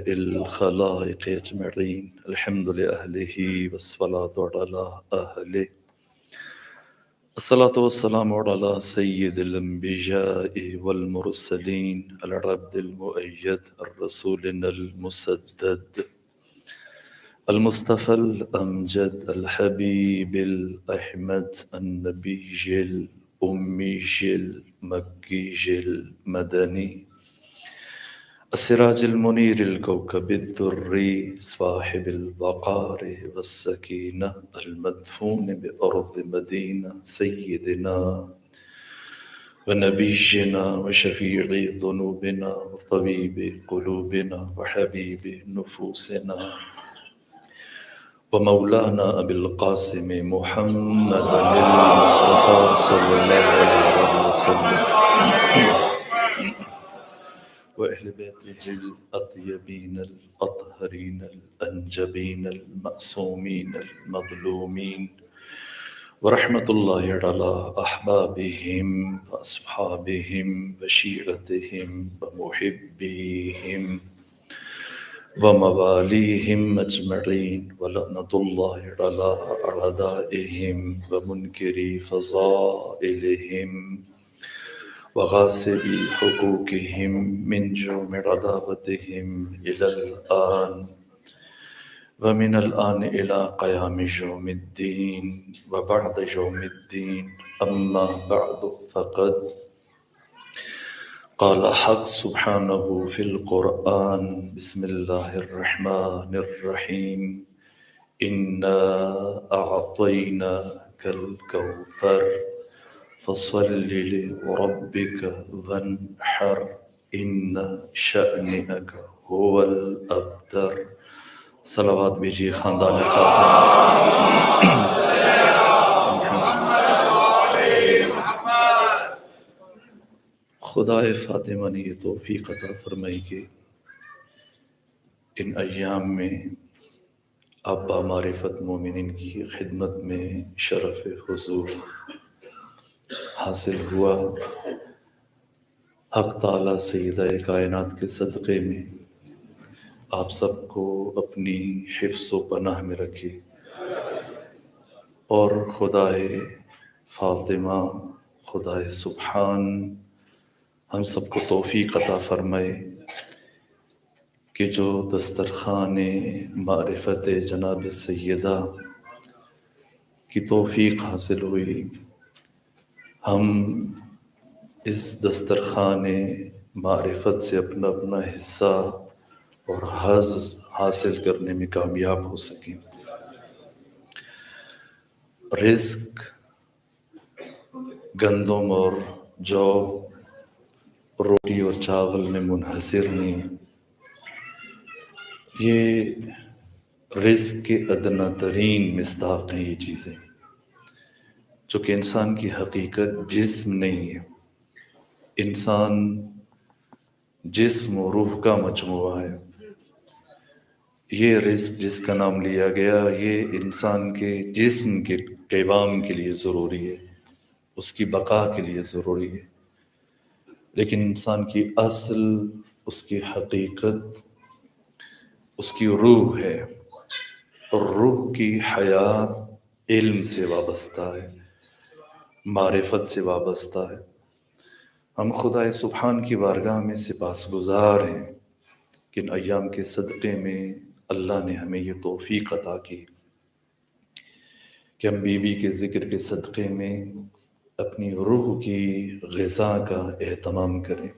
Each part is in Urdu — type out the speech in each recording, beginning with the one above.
الخلائق أجمعين الحمد لأهله والصلاة على أهله الصلاة والسلام على سيد الأنبياء والمرسلين العبد المؤيد الرسول المسدد المصطفى الأمجد الحبيب الأحمد النبي الأمي المكي المدني السراج المنير الكوكب الدري صاحب الوقار والسكينة المدفون بأرض مدينة سيدنا ونبينا وشفيع ذنوبنا وطبيب قلوبنا وحبيب نفوسنا ومولانا أبي القاسم محمد المصطفى صلى الله عليه وسلم وأهل بيته الأطيبين الأطهرين الأنجبين المأسومين المظلومين ورحمة الله على أحبابهم وأصحابهم وشيعتهم ومحبيهم ومواليهم أجمعين ولعنة الله على أعدائهم ومنكري فضائلهم وغاصبي حقوقهم من جوم عداوتهم إلى الآن ومن الآن إلى قيام يوم الدين وبعد يوم الدين أما بعد فقد قال حق سبحانه في القرآن بسم الله الرحمن الرحيم إنا أعطيناك الكوثر فصل لربك وانحر إن شأنك هو الأبتر صلوات بیجی خاندان فاطمہ خدائے فاطمہ نے یہ توفیق عطا فرمائی کہ ان ایام میں آپ بامعرفت مومنین کی خدمت میں شرف حضور حاصل ہوا۔ حق تعالی سیدہ کائنات کے صدقے میں آپ سب کو اپنی حفظ و پناہ میں رکھے اور خدائے فاطمہ خدائے سبحان ہم سب کو توفیق عطا فرمائے کہ جو دسترخوان معرفت جناب سیدہ کی توفیق حاصل ہوئی، ہم اس دسترخوان معرفت سے اپنا اپنا حصہ اور حظ حاصل کرنے میں کامیاب ہو سکیں۔ رزق گندم اور جو روٹی اور چاول میں منحصر نہیں، یہ رزق کے ادنی ترین مصداق ہیں یہ چیزیں، چونکہ انسان کی حقیقت جسم نہیں ہے، انسان جسم و روح کا مجموعہ ہے۔ یہ رزق جس کا نام لیا گیا یہ انسان کے جسم کے قیام کے لیے ضروری ہے، اس کی بقا کے لیے ضروری ہے، لیکن انسان کی اصل، اس کی حقیقت، اس کی روح ہے، اور روح کی حیات علم سے وابستہ ہے، معرفت سے وابستہ ہے۔ ہم خدائے سبحان کی بارگاہ میں سپاسگزار ہیں کہ ان ایام کے صدقے میں اللہ نے ہمیں یہ توفیق عطا کی کہ ہم بی بی کے ذکر کے صدقے میں اپنی روح کی غذا کا اہتمام کریں،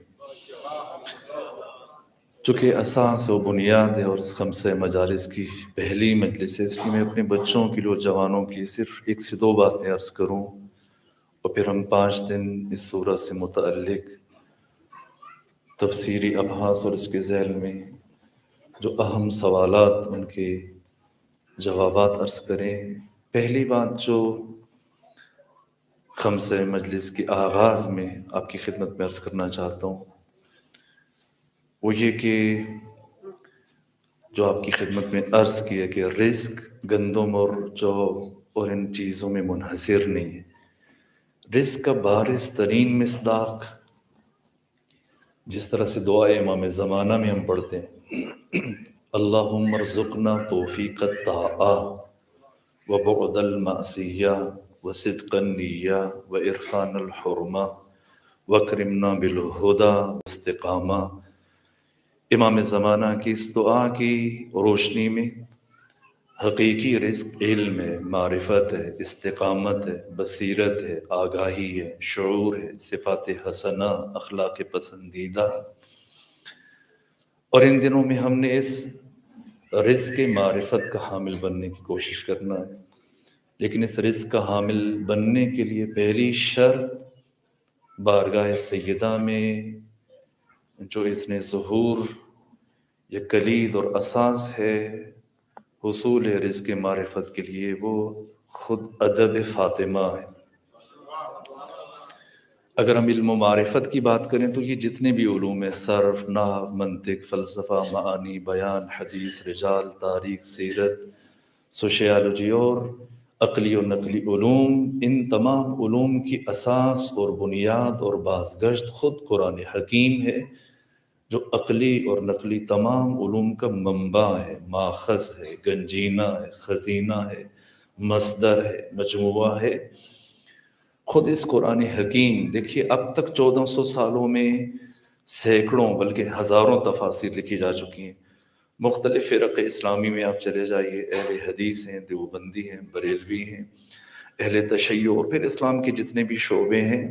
چونکہ اساس و بنیاد ہے اور اس خمسہ مجالس کی پہلی مجلس ہے، اس لیے میں اپنے بچوں کے لیے اور جوانوں کے لیے صرف ایک سے دو باتیں عرض کروں، اور پھر ہم 5 دن اس سورہ سے متعلق تفسیری ابحاث اور اس کے ذیل میں جو اہم سوالات ان کے جوابات عرض کریں۔ پہلی بات جو خمسہ مجلس کے آغاز میں آپ کی خدمت میں عرض کرنا چاہتا ہوں وہ یہ کہ جو آپ کی خدمت میں عرض کیا کہ رزق گندم اور جو اور ان چیزوں میں منحصر نہیں ہے، رزق کا بارز ترین مصداق جس طرح سے دعائے امام زمانہ میں ہم پڑھتے ہیں اللہم ارزقنا توفیق الطاعة وبعد المعصیہ وصدق النیہ وعرفان الحرمہ وکرمنا بالہدی واستقامہ۔ امام زمانہ کی اس دعا کی روشنی میں حقیقی رزق علم ہے، معرفت ہے، استقامت ہے، بصیرت ہے، آگاہی ہے، شعور ہے، صفات حسنہ، اخلاق پسندیدہ۔ اور ان دنوں میں ہم نے اس رزق معرفت کا حامل بننے کی کوشش کرنا ہے، لیکن اس رزق کا حامل بننے کے لیے پہلی شرط بارگاہ سیدہ میں جو اذن ظہور یہ کلید اور اساس ہے حصول رزق معرفت کے لیے، وہ خود ادب فاطمہ ہے۔ اگر ہم علم و معرفت کی بات کریں تو یہ جتنے بھی علوم ہیں، صرف، نحو، منطق، فلسفہ، معانی، بیان، حدیث، رجال، تاریخ، سیرت، سوشیالوجی اور عقلی و نقلی علوم، ان تمام علوم کی اساس اور بنیاد اور بازگشت خود قرآن حکیم ہے، جو عقلی اور نقلی تمام علوم کا منبع ہے، ماخذ ہے، گنجینہ ہے، خزینہ ہے، مصدر ہے، مجموعہ ہے۔ خود اس قرآن حکیم دیکھیے، اب تک 1400 سالوں میں سینکڑوں بلکہ ہزاروں تفاسیر لکھی جا چکی ہیں۔ مختلف فرق اسلامی میں آپ چلے جائیے، اہل حدیث ہیں، دیوبندی ہیں، بریلوی ہیں، اہل تشیع، اور پھر اسلام کے جتنے بھی شعبے ہیں،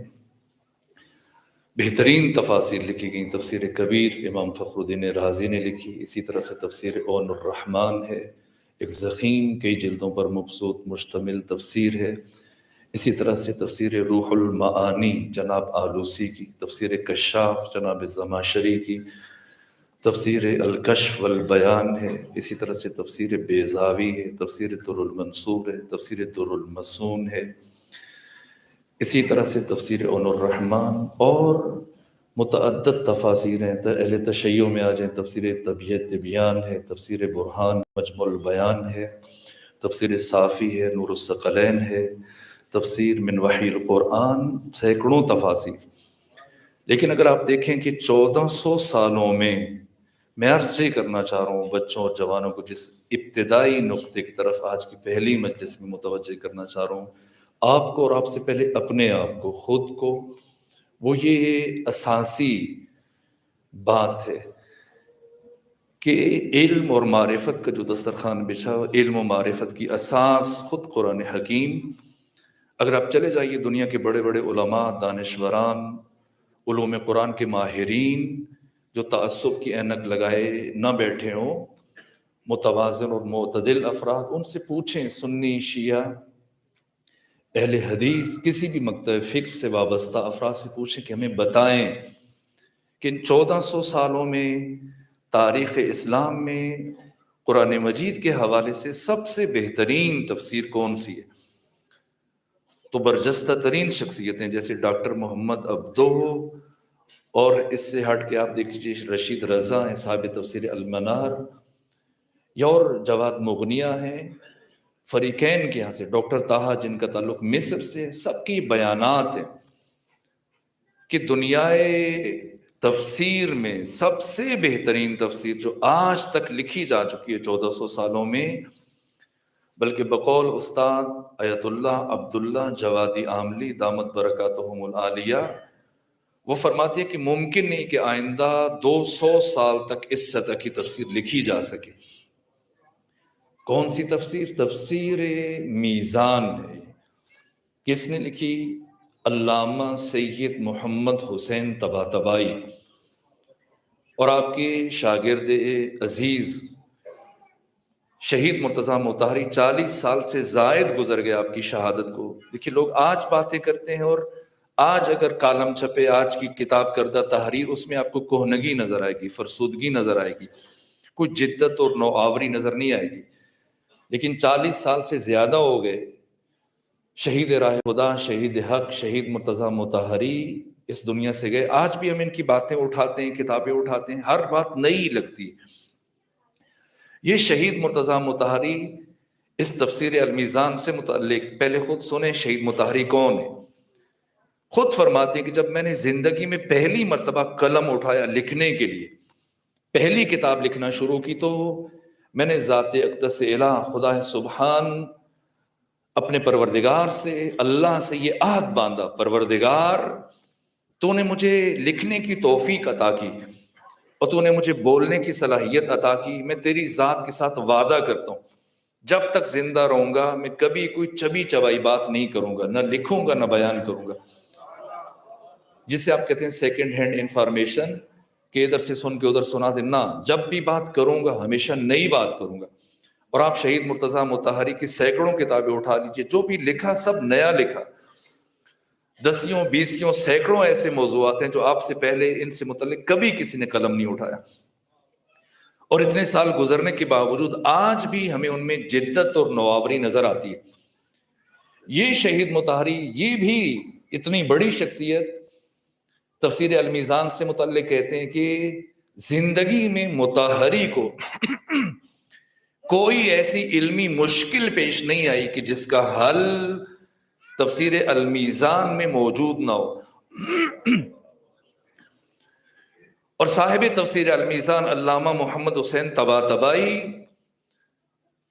بہترین تفاسیر لکھی گئیں۔ تفسیر کبیر امام فخر الدین رازی نے لکھی، اسی طرح سے تفسیر عون الرحمن ہے، ایک ضخیم کئی جلدوں پر مبسوط مشتمل تفسیر ہے۔ اسی طرح سے تفسیر روح المعانی جناب آلوسی کی، تفسیر کشاف جناب زماشری کی، تفسیر الکشف والبیان ہے، اسی طرح سے تفسیر بیضاوی ہے، تفسیر در المنصور ہے، تفسیر در المسون ہے، اسی طرح سے تفسیر عون الرحمن اور متعدد تفاسیر ہیں۔ اہل تشیع میں آ جائیں، تفسیر طبیعت تبیان ہے، تفسیر برہان مجمع البیان ہے، تفسیر صافی ہے، نور الثقلین ہے، تفسیر من وحی القرآن، سینکڑوں تفاسیر۔ لیکن اگر آپ دیکھیں کہ 1400 سالوں میں عرض یہ کرنا چاہ رہا ہوں بچوں اور جوانوں کو، جس ابتدائی نقطے کی طرف آج کی پہلی مجلس میں متوجہ کرنا چاہ رہا ہوں آپ کو، اور آپ سے پہلے اپنے آپ کو، خود کو، وہ یہ اساسی بات ہے کہ علم اور معرفت کا جو دسترخوان بچھا، علم و معرفت کی اساس خود قرآن حکیم۔ اگر آپ چلے جائیے دنیا کے بڑے بڑے علماء، دانشوران، علوم قرآن کے ماہرین، جو تعصب کی اینک لگائے نہ بیٹھے ہوں، متوازن اور معتدل افراد، ان سے پوچھیں، سنی، شیعہ، اہل حدیث، کسی بھی مکتب فکر سے وابستہ افراد سے پوچھیں کہ ہمیں بتائیں کہ ان 1400 سالوں میں تاریخ اسلام میں قرآن مجید کے حوالے سے سب سے بہترین تفسیر کون سی ہے؟ تو برجستہ ترین شخصیتیں جیسے ڈاکٹر محمد عبدو، اور اس سے ہٹ کے آپ دیکھ لیجیے رشید رضا ہیں، صاحب تفسیر المنار، یا اور جواد مغنیہ ہیں فریقین کے یہاں سے، ڈاکٹر طاہا جن کا تعلق مصر سے، سب کی بیانات ہیں کہ دنیائے تفسیر میں سب سے بہترین تفسیر جو آج تک لکھی جا چکی ہے 1400 سالوں میں، بلکہ بقول استاد آیت اللہ عبداللہ جوادی عاملی دامت برکاتہم العالیہ، وہ فرماتی ہے کہ ممکن نہیں کہ آئندہ 200 سال تک اس سطح کی تفسیر لکھی جا سکے۔ کون سی تفسیر؟ تفسیر میزان ہے۔ کس نے لکھی؟ علامہ سید محمد حسین طباطبائی، اور آپ کے شاگرد عزیز شہید مرتضیٰ مطہری 40 سال سے زائد گزر گئے آپ کی شہادت کو۔ دیکھیے لوگ آج باتیں کرتے ہیں، اور آج اگر کالم چھپے، آج کی کتاب کردہ تحریر، اس میں آپ کو کہنگی نظر آئے گی، فرسودگی نظر آئے گی، کوئی جدت اور نوآوری نظر نہیں آئے گی۔ لیکن 40 سال سے زیادہ ہو گئے، شہید راہ خدا، شہید حق، شہید مرتضیٰ مطہری اس دنیا سے گئے۔ آج بھی ہم ان کی باتیں اٹھاتے ہیں، کتابیں اٹھاتے ہیں، ہر بات نئی لگتی۔ یہ شہید مرتضیٰ مطہری اس تفسیر المیزان سے متعلق پہلے خود سنیں، شہید مطہری کون ہے؟ خود فرماتے ہیں کہ جب میں نے زندگی میں پہلی مرتبہ قلم اٹھایا لکھنے کے لیے، پہلی کتاب لکھنا شروع کی تو میں نے ذات اقدس الہ خدا سبحان اپنے پروردگار سے، اللہ سے یہ عہد باندھا، پروردگار تو نے مجھے لکھنے کی توفیق عطا کی اور تو نے مجھے بولنے کی صلاحیت عطا کی، میں تیری ذات کے ساتھ وعدہ کرتا ہوں جب تک زندہ رہوں گا میں کبھی کوئی چبی چبائی بات نہیں کروں گا، نہ لکھوں گا نہ بیان کروں گا، جسے آپ کہتے ہیں سیکنڈ ہینڈ انفارمیشن، کہ ادھر سے سن کے ادھر سنا دے، نہ، جب بھی بات کروں گا ہمیشہ نئی بات کروں گا۔ اور آپ شہید مرتضیٰ مطہری کی سینکڑوں کتابیں اٹھا لیجئے، جو بھی لکھا سب نیا لکھا، دسیوں بیسیوں سینکڑوں ایسے موضوعات ہیں جو آپ سے پہلے ان سے متعلق کبھی کسی نے قلم نہیں اٹھایا، اور اتنے سال گزرنے کے باوجود آج بھی ہمیں ان میں جدت اور نوآوری نظر آتی ہے۔ یہ شہید مطہری، یہ بھی اتنی بڑی شخصیت، تفسیر المیزان سے متعلق کہتے ہیں کہ زندگی میں مطہری کو کوئی ایسی علمی مشکل پیش نہیں آئی کہ جس کا حل تفسیر المیزان میں موجود نہ ہو۔ اور صاحب تفسیر المیزان علامہ محمد حسین طباطبائی،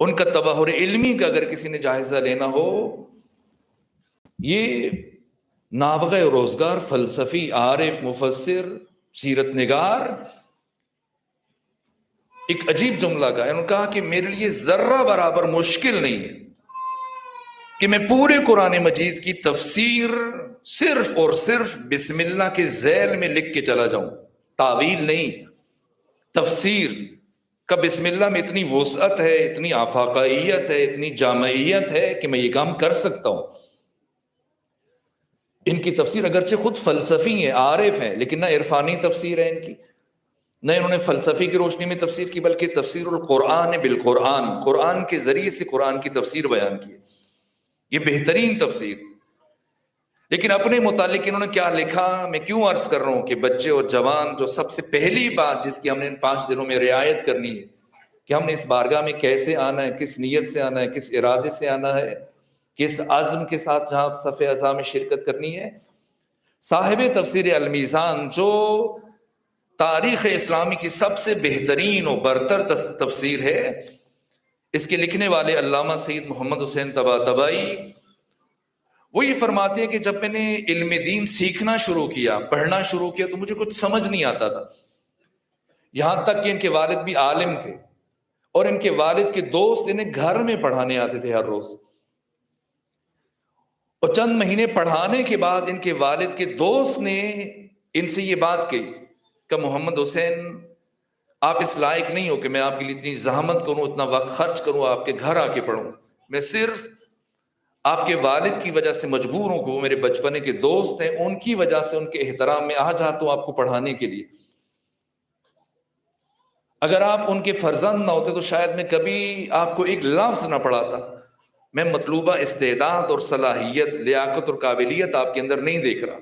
ان کا تبحر علمی کا اگر کسی نے جائزہ لینا ہو، یہ نابغہ روزگار، فلسفی، عارف، مفسر، سیرت نگار، ایک عجیب جملہ کا ہے، انہوں نے کہا کہ میرے لیے ذرہ برابر مشکل نہیں ہے کہ میں پورے قرآن مجید کی تفسیر صرف اور صرف بسم اللہ کے ذیل میں لکھ کے چلا جاؤں، تعویل نہیں، تفسیر کا بسم اللہ میں اتنی وسعت ہے، اتنی آفاقیت ہے، اتنی جامعیت ہے کہ میں یہ کام کر سکتا ہوں۔ ان کی تفسیر اگرچہ خود فلسفی ہیں، عارف ہیں، لیکن نہ عرفانی تفسیر ہے ان کی، نہ انہوں نے فلسفی کی روشنی میں تفسیر کی، بلکہ تفسیر القرآن بالقرآن، قرآن کے ذریعے سے قرآن کی تفسیر بیان کی، یہ بہترین تفسیر۔ لیکن اپنے متعلق انہوں نے کیا لکھا، میں کیوں عرض کر رہا ہوں کہ بچے اور جوان جو سب سے پہلی بات جس کی ہم نے ان 5 دنوں میں رعایت کرنی ہے کہ ہم نے اس بارگاہ میں کیسے آنا ہے، کس نیت سے آنا ہے، کس ارادے سے آنا ہے، کس عزم کے ساتھ جہاں صف اعضاء میں شرکت کرنی ہے۔ صاحب تفسیر المیزان جو تاریخ اسلامی کی سب سے بہترین و برتر تفسیر ہے، اس کے لکھنے والے علامہ سید محمد حسین طباطبائی، وہ یہ فرماتے ہیں کہ جب میں نے علم دین سیکھنا شروع کیا، پڑھنا شروع کیا، تو مجھے کچھ سمجھ نہیں آتا تھا، یہاں تک کہ ان کے والد بھی عالم تھے اور ان کے والد کے دوست انہیں گھر میں پڑھانے آتے تھے ہر روز، اور چند مہینے پڑھانے کے بعد ان کے والد کے دوست نے ان سے یہ بات کہی کہ محمد حسین، آپ اس لائق نہیں ہو کہ میں آپ کے لیے اتنی زحمت کروں، اتنا وقت خرچ کروں، آپ کے گھر آ کے پڑھوں، میں صرف آپ کے والد کی وجہ سے مجبور ہوں کہ وہ میرے بچپنے کے دوست ہیں، ان کی وجہ سے ان کے احترام میں آ جاتا ہوں آپ کو پڑھانے کے لیے، اگر آپ ان کے فرزند نہ ہوتے تو شاید میں کبھی آپ کو ایک لفظ نہ پڑھاتا، میں مطلوبہ استعداد اور صلاحیت، لیاقت اور قابلیت آپ کے اندر نہیں دیکھ رہا۔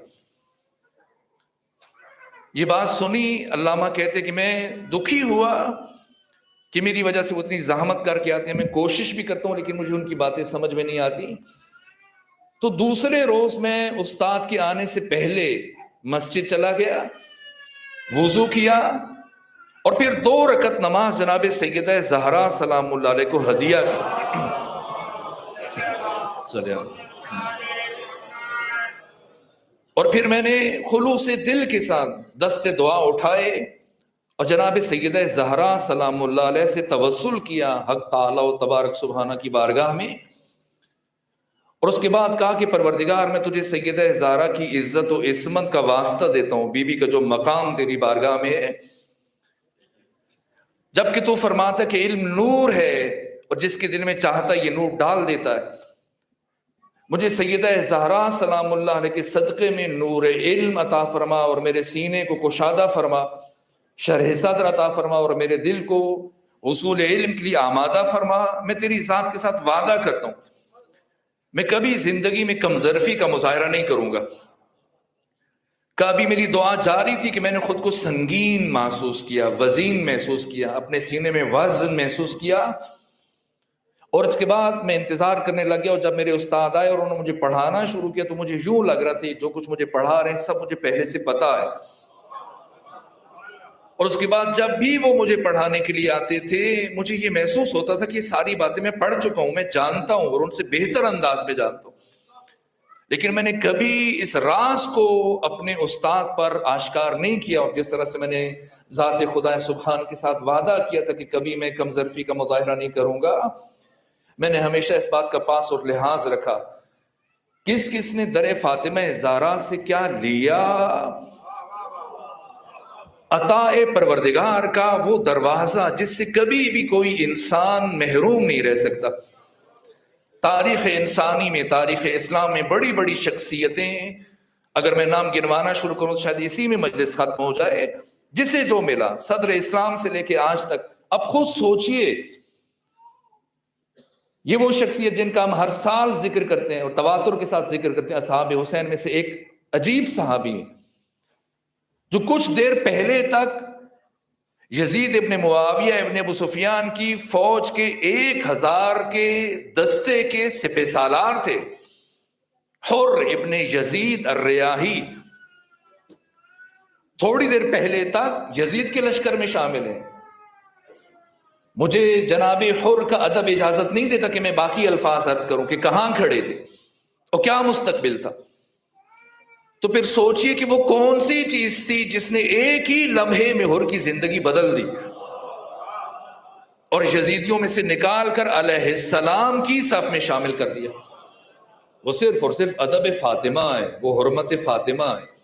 یہ بات سنی، علامہ کہتے کہ میں دکھی ہوا کہ میری وجہ سے وہ اتنی زحمت کر کے آتے ہیں، میں کوشش بھی کرتا ہوں لیکن مجھے ان کی باتیں سمجھ میں نہیں آتی۔ تو دوسرے روز میں استاد کے آنے سے پہلے مسجد چلا گیا، وضو کیا، اور پھر 2 رکعت نماز جناب سیدہ زہرا سلام اللہ علیہ کو ہدیہ کی۔ چلے اور پھر میں نے خلوص دل کے ساتھ دست دعا اٹھائے اور جناب سیدہ زہرا سلام اللہ علیہ سے توسل کیا حق تعالی و تبارک سبحانہ کی بارگاہ میں، اور اس کے بعد کہا کہ پروردگار میں تجھے سیدہ زہرا کی عزت و عصمت کا واسطہ دیتا ہوں، بی بی کا جو مقام تیری بارگاہ میں ہے، جبکہ تو فرماتا کہ علم نور ہے اور جس کے دل میں چاہتا یہ نور ڈال دیتا ہے، مجھے سیدہ زہرا سلام اللہ علیہ کے صدقے میں نور علم عطا فرما اور میرے سینے کو کشادہ فرما، شرح صدر عطا فرما اور میرے دل کو حصول علم کے لیے آمادہ فرما۔ میں تیری ذات کے ساتھ وعدہ کرتا ہوں میں کبھی زندگی میں کمظرفی کا مظاہرہ نہیں کروں گا۔ کبھی میری دعا جاری تھی کہ میں نے خود کو سنگین محسوس کیا، وزین محسوس کیا، اپنے سینے میں وزن محسوس کیا، اور اس کے بعد میں انتظار کرنے لگ گیا، اور جب میرے استاد آئے اور انہوں نے مجھے پڑھانا شروع کیا تو مجھے یوں لگ رہا تھا جو کچھ مجھے پڑھا رہے ہیں سب مجھے پہلے سے پتا ہے۔ اور اس کے بعد جب بھی وہ مجھے پڑھانے کے لیے آتے تھے مجھے یہ محسوس ہوتا تھا کہ یہ ساری باتیں میں پڑھ چکا ہوں، میں جانتا ہوں اور ان سے بہتر انداز میں جانتا ہوں، لیکن میں نے کبھی اس راز کو اپنے استاد پر آشکار نہیں کیا، اور جس طرح سے میں نے ذات خدا سبحان کے ساتھ وعدہ کیا تھا کہ کبھی میں کم ظرفی کا مظاہرہ نہیں کروں گا، میں نے ہمیشہ اس بات کا پاس اور لحاظ رکھا کس کس نے در فاطمہ زہرا سے کیا لیا، عطا پروردگار کا وہ دروازہ جس سے کبھی بھی کوئی انسان محروم نہیں رہ سکتا۔ تاریخ انسانی میں، تاریخ اسلام میں بڑی بڑی شخصیتیں، اگر میں نام گنوانا شروع کروں تو شاید اسی میں مجلس ختم ہو جائے، جسے جو ملا صدر اسلام سے لے کے آج تک۔ اب خود سوچئے، یہ وہ شخصیت جن کا ہم ہر سال ذکر کرتے ہیں اور تواتر کے ساتھ ذکر کرتے ہیں، اصحاب حسین میں سے ایک عجیب صحابی ہیں جو کچھ دیر پہلے تک یزید ابن معاویہ ابن ابو سفیان کی فوج کے 1000 کے دستے کے سپہ سالار تھے، حر ابن یزید الریاحی، تھوڑی دیر پہلے تک یزید کے لشکر میں شامل ہیں۔ مجھے جناب حر کا ادب اجازت نہیں دیتا کہ میں باقی الفاظ عرض کروں کہ کہاں کھڑے تھے اور کیا مستقبل تھا، تو پھر سوچئے کہ وہ کون سی چیز تھی جس نے ایک ہی لمحے میں حر کی زندگی بدل دی اور یزیدیوں میں سے نکال کر علیہ السلام کی صف میں شامل کر دیا۔ وہ صرف اور صرف ادب فاطمہ ہے، وہ حرمت فاطمہ ہے،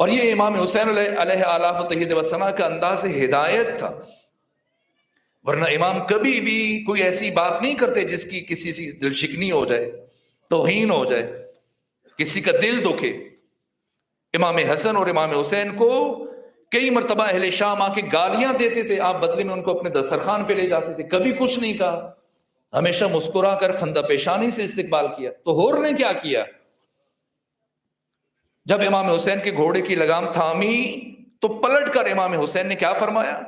اور یہ امام حسین علیہ آلاف و تحید و ثنا کا انداز ہدایت تھا، ورنہ امام کبھی بھی کوئی ایسی بات نہیں کرتے جس کی کسی سے دل شکنی ہو جائے، توہین ہو جائے، کسی کا دل دکھے۔ امام حسن اور امام حسین کو کئی مرتبہ اہل شام آ کے گالیاں دیتے تھے، آپ بدلے میں ان کو اپنے دسترخوان پہ لے جاتے تھے، کبھی کچھ نہیں کہا، ہمیشہ مسکرا کر خندہ پیشانی سے استقبال کیا۔ تو حر نے کیا کیا؟ جب امام حسین کے گھوڑے کی لگام تھامی تو پلٹ کر امام حسین نے کیا فرمایا؟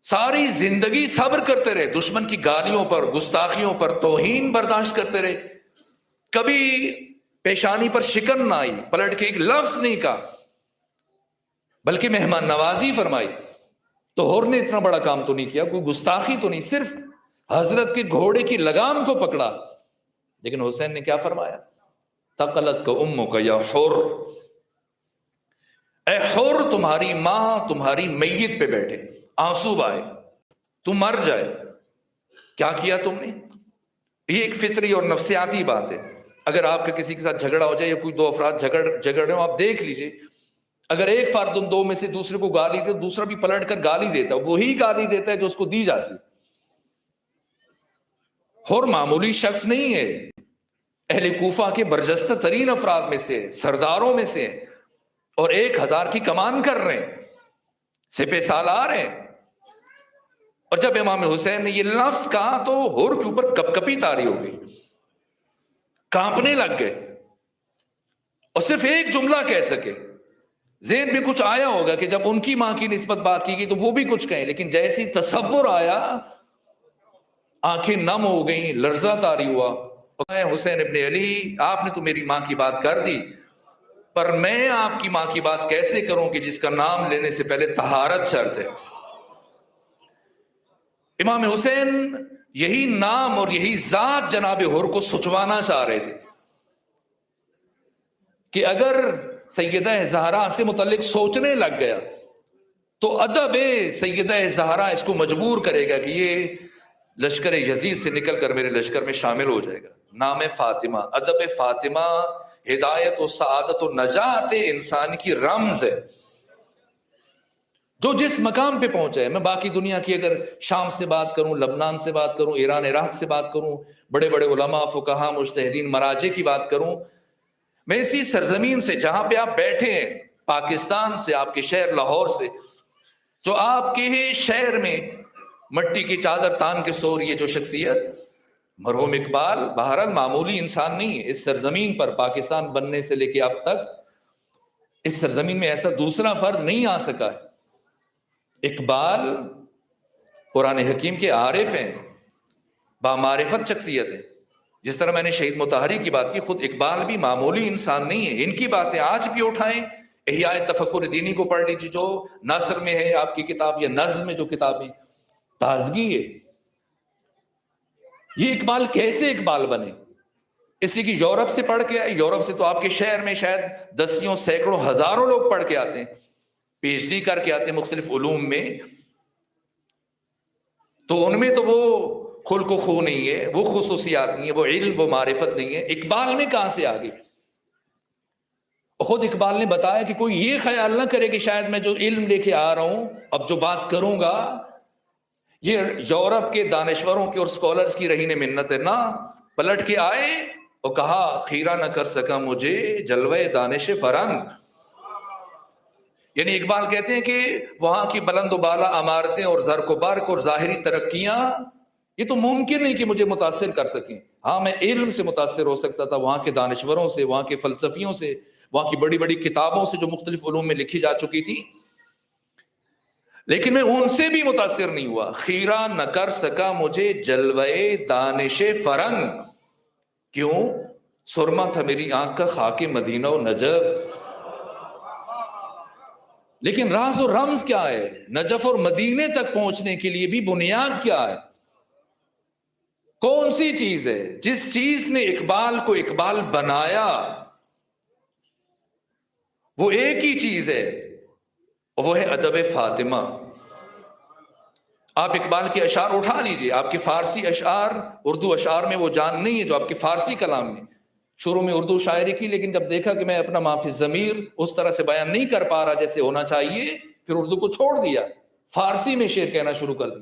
ساری زندگی صبر کرتے رہے، دشمن کی گالیوں پر، گستاخیوں پر، توہین برداشت کرتے رہے، کبھی پیشانی پر شکن نہ آئی، پلٹ کے ایک لفظ نہیں کہا، بلکہ مہمان نوازی فرمائی۔ تو حر نے اتنا بڑا کام تو نہیں کیا، کوئی گستاخی تو نہیں، صرف حضرت کے گھوڑے کی لگام کو پکڑا، لیکن حسین نے کیا فرمایا؟ تقلت کا امو کا یا حر، اے حر تمہاری ماں تمہاری میت پہ بیٹھے، آنسو بہائے، تم مر جائے، کیا کیا تم نے؟ یہ ایک فطری اور نفسیاتی بات ہے۔ اگر آپ کا کسی کے ساتھ جھگڑا ہو جائے یا کوئی دو افراد جھگڑ رہے ہو، آپ دیکھ لیجئے، اگر ایک فرد ان دو میں سے دوسرے کو گالی دے، دوسرا بھی پلٹ کر گالی دیتا ہے، وہی گالی دیتا ہے جو اس کو دی جاتی۔ حر معمولی شخص نہیں ہے، اہل کوفہ کے برجستہ ترین افراد میں سے، سرداروں میں سے، اور 1000 کی کمان کر رہے ہیں، سپہ سالار ہیں۔ اور جب امام حسین نے یہ لفظ کہا تو حر کے اوپر کپ کپی طاری ہو گئی، کانپنے لگ گئے، اور صرف ایک جملہ کہہ سکے۔ ذہن میں کچھ آیا ہوگا کہ جب ان کی ماں کی نسبت بات کی گئی تو وہ بھی کچھ کہیں، لیکن جیسی تصور آیا آنکھیں نم ہو گئیں، لرزہ طاری ہوا۔ حسین ابن علی، آپ نے تو میری ماں کی بات کر دی، پر میں آپ کی ماں کی بات کیسے کروں کہ جس کا نام لینے سے پہلے طہارت شرط ہے۔ امام حسین یہی نام اور یہی ذات جناب حر کو سچوانا چاہ رہے تھے کہ اگر سیدہ زہرا سے متعلق سوچنے لگ گیا تو ادب سیدہ زہرا اس کو مجبور کرے گا کہ یہ لشکر یزید سے نکل کر میرے لشکر میں شامل ہو جائے گا۔ نام فاطمہ، ادب فاطمہ ہدایت و سعادت و نجات انسان کی رمز ہے۔ جو جس مقام پہ پہنچا ہے، میں باقی دنیا کی اگر شام سے بات کروں، لبنان سے بات کروں، ایران عراق سے بات کروں، بڑے بڑے علماء، فقہا، مجتہدین، مراجع کی بات کروں، میں اسی سرزمین سے جہاں پہ آپ بیٹھے ہیں، پاکستان سے، آپ کے شہر لاہور سے، جو آپ کے ہی شہر میں مٹی کی چادر تان کے سو رہی ہے جو شخصیت، مرحوم اقبال بہرحال معمولی انسان نہیں ہے۔ اس سرزمین پر پاکستان بننے سے لے کے اب تک اس سرزمین میں ایسا دوسرا فرد نہیں آ سکا ہے۔ اقبال قرآن حکیم کے عارف ہیں، بامعرفت شخصیت ہے۔ جس طرح میں نے شہید مطہری کی بات کی، خود اقبال بھی معمولی انسان نہیں ہے۔ ان کی باتیں آج بھی اٹھائیں، احیاء تفکر دینی کو پڑھ لیجیے جو نثر میں ہے آپ کی کتاب، یا نظم میں جو کتابیں، تازگی ہے. یہ اقبال کیسے اقبال بنے؟ اس لیے کہ یورپ سے پڑھ کے آئے. یورپ سے تو آپ کے شہر میں شاید دسیوں سینکڑوں ہزاروں لوگ پڑھ کے آتے ہیں، پی ایچ ڈی کر کے آتے ہیں مختلف علوم میں. تو ان میں تو وہ خلق و خو نہیں ہے، وہ خصوصیات نہیں ہے، وہ علم وہ معرفت نہیں ہے. اقبال میں کہاں سے آگے؟ خود اقبال نے بتایا کہ کوئی یہ خیال نہ کرے کہ شاید میں جو علم لے کے آ رہا ہوں، اب جو بات کروں گا یہ یورپ کے دانشوروں کے اور سکولرز کی رہی نے منت ہے. نہ، پلٹ کے آئے اور کہا خیرہ نہ کر سکا مجھے جلوہ دانش فرنگ. یعنی اقبال کہتے ہیں کہ وہاں کی بلند و بالا عمارتیں اور زرق و برق اور ظاہری ترقیاں یہ تو ممکن نہیں کہ مجھے متاثر کر سکیں. ہاں، میں علم سے متاثر ہو سکتا تھا، وہاں کے دانشوروں سے، وہاں کے فلسفیوں سے، وہاں کی بڑی بڑی کتابوں سے جو مختلف علوم میں لکھی جا چکی تھی، لیکن میں ان سے بھی متاثر نہیں ہوا. خیرہ نہ کر سکا مجھے جلوہ دانش فرنگ. کیوں؟ سرما تھا میری آنکھ کا خاک مدینہ و نجف. لیکن راز و رمز کیا ہے؟ نجف اور مدینے تک پہنچنے کے لیے بھی بنیاد کیا ہے؟ کون سی چیز ہے؟ جس چیز نے اقبال کو اقبال بنایا وہ ایک ہی چیز ہے، وہ ہے ادب فاطمہ. آپ اقبال کے اشعار اٹھا لیجئے، آپ کے فارسی اشعار اردو اشعار میں وہ جان نہیں ہے جو آپ کے فارسی کلام میں. شروع میں اردو شاعری کی، لیکن جب دیکھا کہ میں اپنا معافی ضمیر اس طرح سے بیان نہیں کر پا رہا جیسے ہونا چاہیے، پھر اردو کو چھوڑ دیا، فارسی میں شعر کہنا شروع کر دی.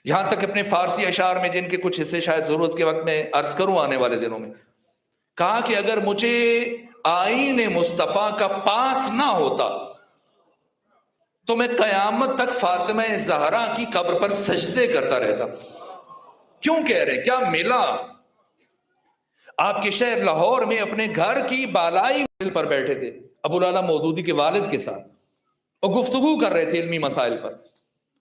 یہاں تک اپنے فارسی اشعار میں جن کے کچھ حصے شاید ضرورت کے وقت میں عرض کروں آنے والے دنوں میں، کہا کہ اگر مجھے آئین مصطفیٰ کا پاس نہ ہوتا تو میں قیامت تک فاطمہ زہرا کی قبر پر سجدے کرتا رہتا. کیوں کہہ رہے؟ کیا ملا؟ آپ کے شہر لاہور میں اپنے گھر کی بالائی منزل پر بیٹھے تھے ابو العلا مودودی کے والد کے ساتھ، اور گفتگو کر رہے تھے علمی مسائل پر،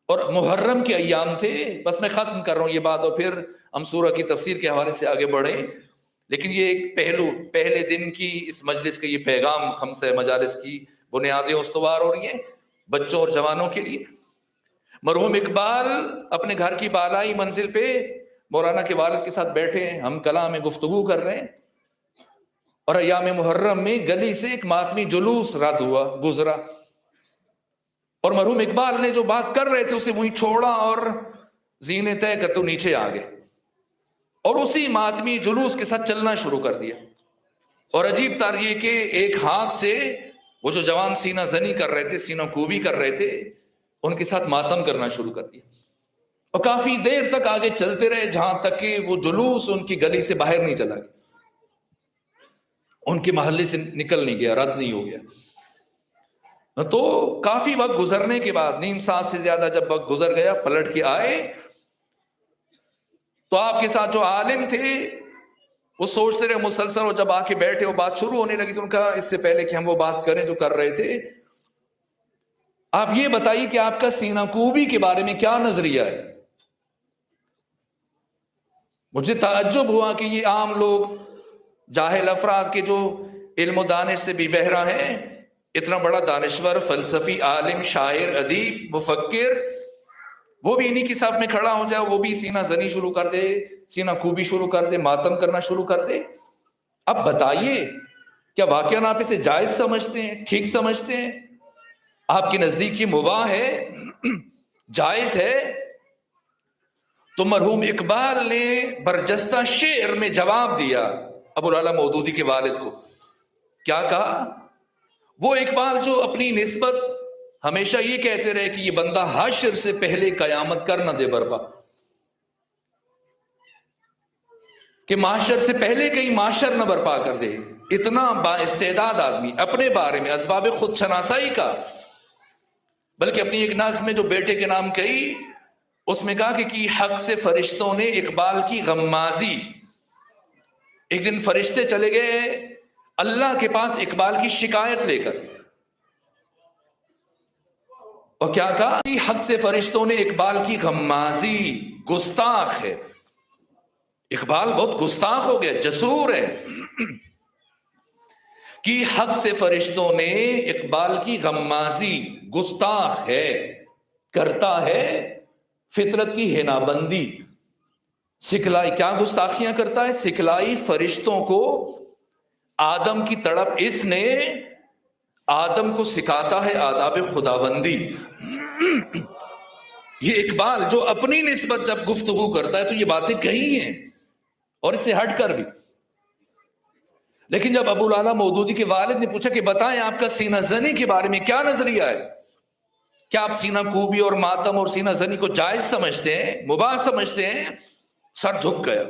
اور محرم کے ایام تھے. بس میں ختم کر رہا ہوں یہ بات اور پھر ہم سورہ کی تفسیر کے حوالے سے آگے بڑھیں. لیکن یہ ایک پہلو، پہلے دن کی اس مجلس کے یہ پیغام خمسہ مجالس کی بنیادیں استوار ہو رہی ہیں بچوں اور جوانوں کے لیے. مرحوم اقبال اپنے گھر کی بالائی منزل پہ مولانا کے والد کے ساتھ بیٹھے ہیں، ہم کلام میں گفتگو کر رہے ہیں، اور ایام محرم میں گلی سے ایک ماتمی جلوس رد ہوا، گزرا، اور مرحوم اقبال نے جو بات کر رہے تھے اسے وہیں چھوڑا اور زینے طے کرتے نیچے آ گئے اور اسی ماتمی جلوس کے ساتھ چلنا شروع کر دیا. اور عجیب تر یہ کہ ایک ہاتھ سے وہ جو جوان سینہ زنی کر رہے تھے، سینہ کوبی کر رہے تھے، ان کے ساتھ ماتم کرنا شروع کر دیا. اور کافی دیر تک آگے چلتے رہے جہاں تک کہ وہ جلوس ان کی گلی سے باہر نہیں چلا گیا، ان کے محلے سے نکل نہیں گیا، رد نہیں ہو گیا. تو کافی وقت گزرنے کے بعد، نیم ساعت سے زیادہ جب وقت گزر گیا، پلٹ کے آئے تو آپ کے ساتھ جو عالم تھے وہ سوچتے رہے مسلسل، اور جب آ کے بیٹھے وہ بات شروع ہونے لگی تو ان کا اس سے پہلے کہ ہم وہ بات کریں جو کر رہے تھے، آپ یہ بتائیے کہ آپ کا سینہ کوبی کے بارے میں کیا نظریہ ہے. مجھے تعجب ہوا کہ یہ عام لوگ، جاہل افراد کے جو علم و دانش سے بھی بہرا ہیں، اتنا بڑا دانشور، فلسفی، عالم، شاعر، ادیب، مفکر، وہ بھی انہی کی صف میں کھڑا ہو جائے، وہ بھی سینہ زنی شروع کر دے، سینہ کوبی شروع کر دے، ماتم کرنا شروع کر دے. اب بتائیے کیا واقعاً آپ اسے جائز سمجھتے ہیں، ٹھیک سمجھتے ہیں؟ آپ کے نزدیک یہ مباح ہے، جائز ہے؟ تو مرحوم اقبال نے برجستہ شعر میں جواب دیا ابو العلا مودودی کے والد کو. کیا کہا؟ وہ اقبال جو اپنی نسبت ہمیشہ یہ کہتے رہے کہ یہ بندہ حشر سے پہلے قیامت کر نہ دے برپا، کہ معاشر سے پہلے کہیں معاشر نہ برپا کر دے. اتنا با استعداد آدمی، اپنے بارے میں اسباب خود شناسائی کا، بلکہ اپنی ایک نظم میں جو بیٹے کے نام کہی، اس میں کہا کہ کی حق سے فرشتوں نے اقبال کی غمازی. ایک دن فرشتے چلے گئے اللہ کے پاس اقبال کی شکایت لے کر، اور کیا کہا کہ حق سے فرشتوں نے اقبال کی غمازی. گستاخ ہے اقبال، بہت گستاخ ہو گیا، جسور ہے. کی حق سے فرشتوں نے اقبال کی غمازی، گستاخ ہے، کرتا ہے فطرت کی ہنا بندی، سکھلائی. کیا گستاخیاں کرتا ہے؟ سکھلائی فرشتوں کو آدم کی تڑپ. اس نے آدم کو سکھاتا ہے آداب خداوندی. یہ اقبال جو اپنی نسبت جب گفتگو کرتا ہے تو یہ باتیں کہی ہیں اور اس سے ہٹ کر بھی. لیکن جب ابو العلا مودودی کے والد نے پوچھا کہ بتائیں آپ کا سینہ زنی کے بارے میں کیا نظریہ ہے، کیا آپ سینہ کوبی اور ماتم اور سینہ زنی کو جائز سمجھتے ہیں، مباح سمجھتے ہیں، سر جھک گیا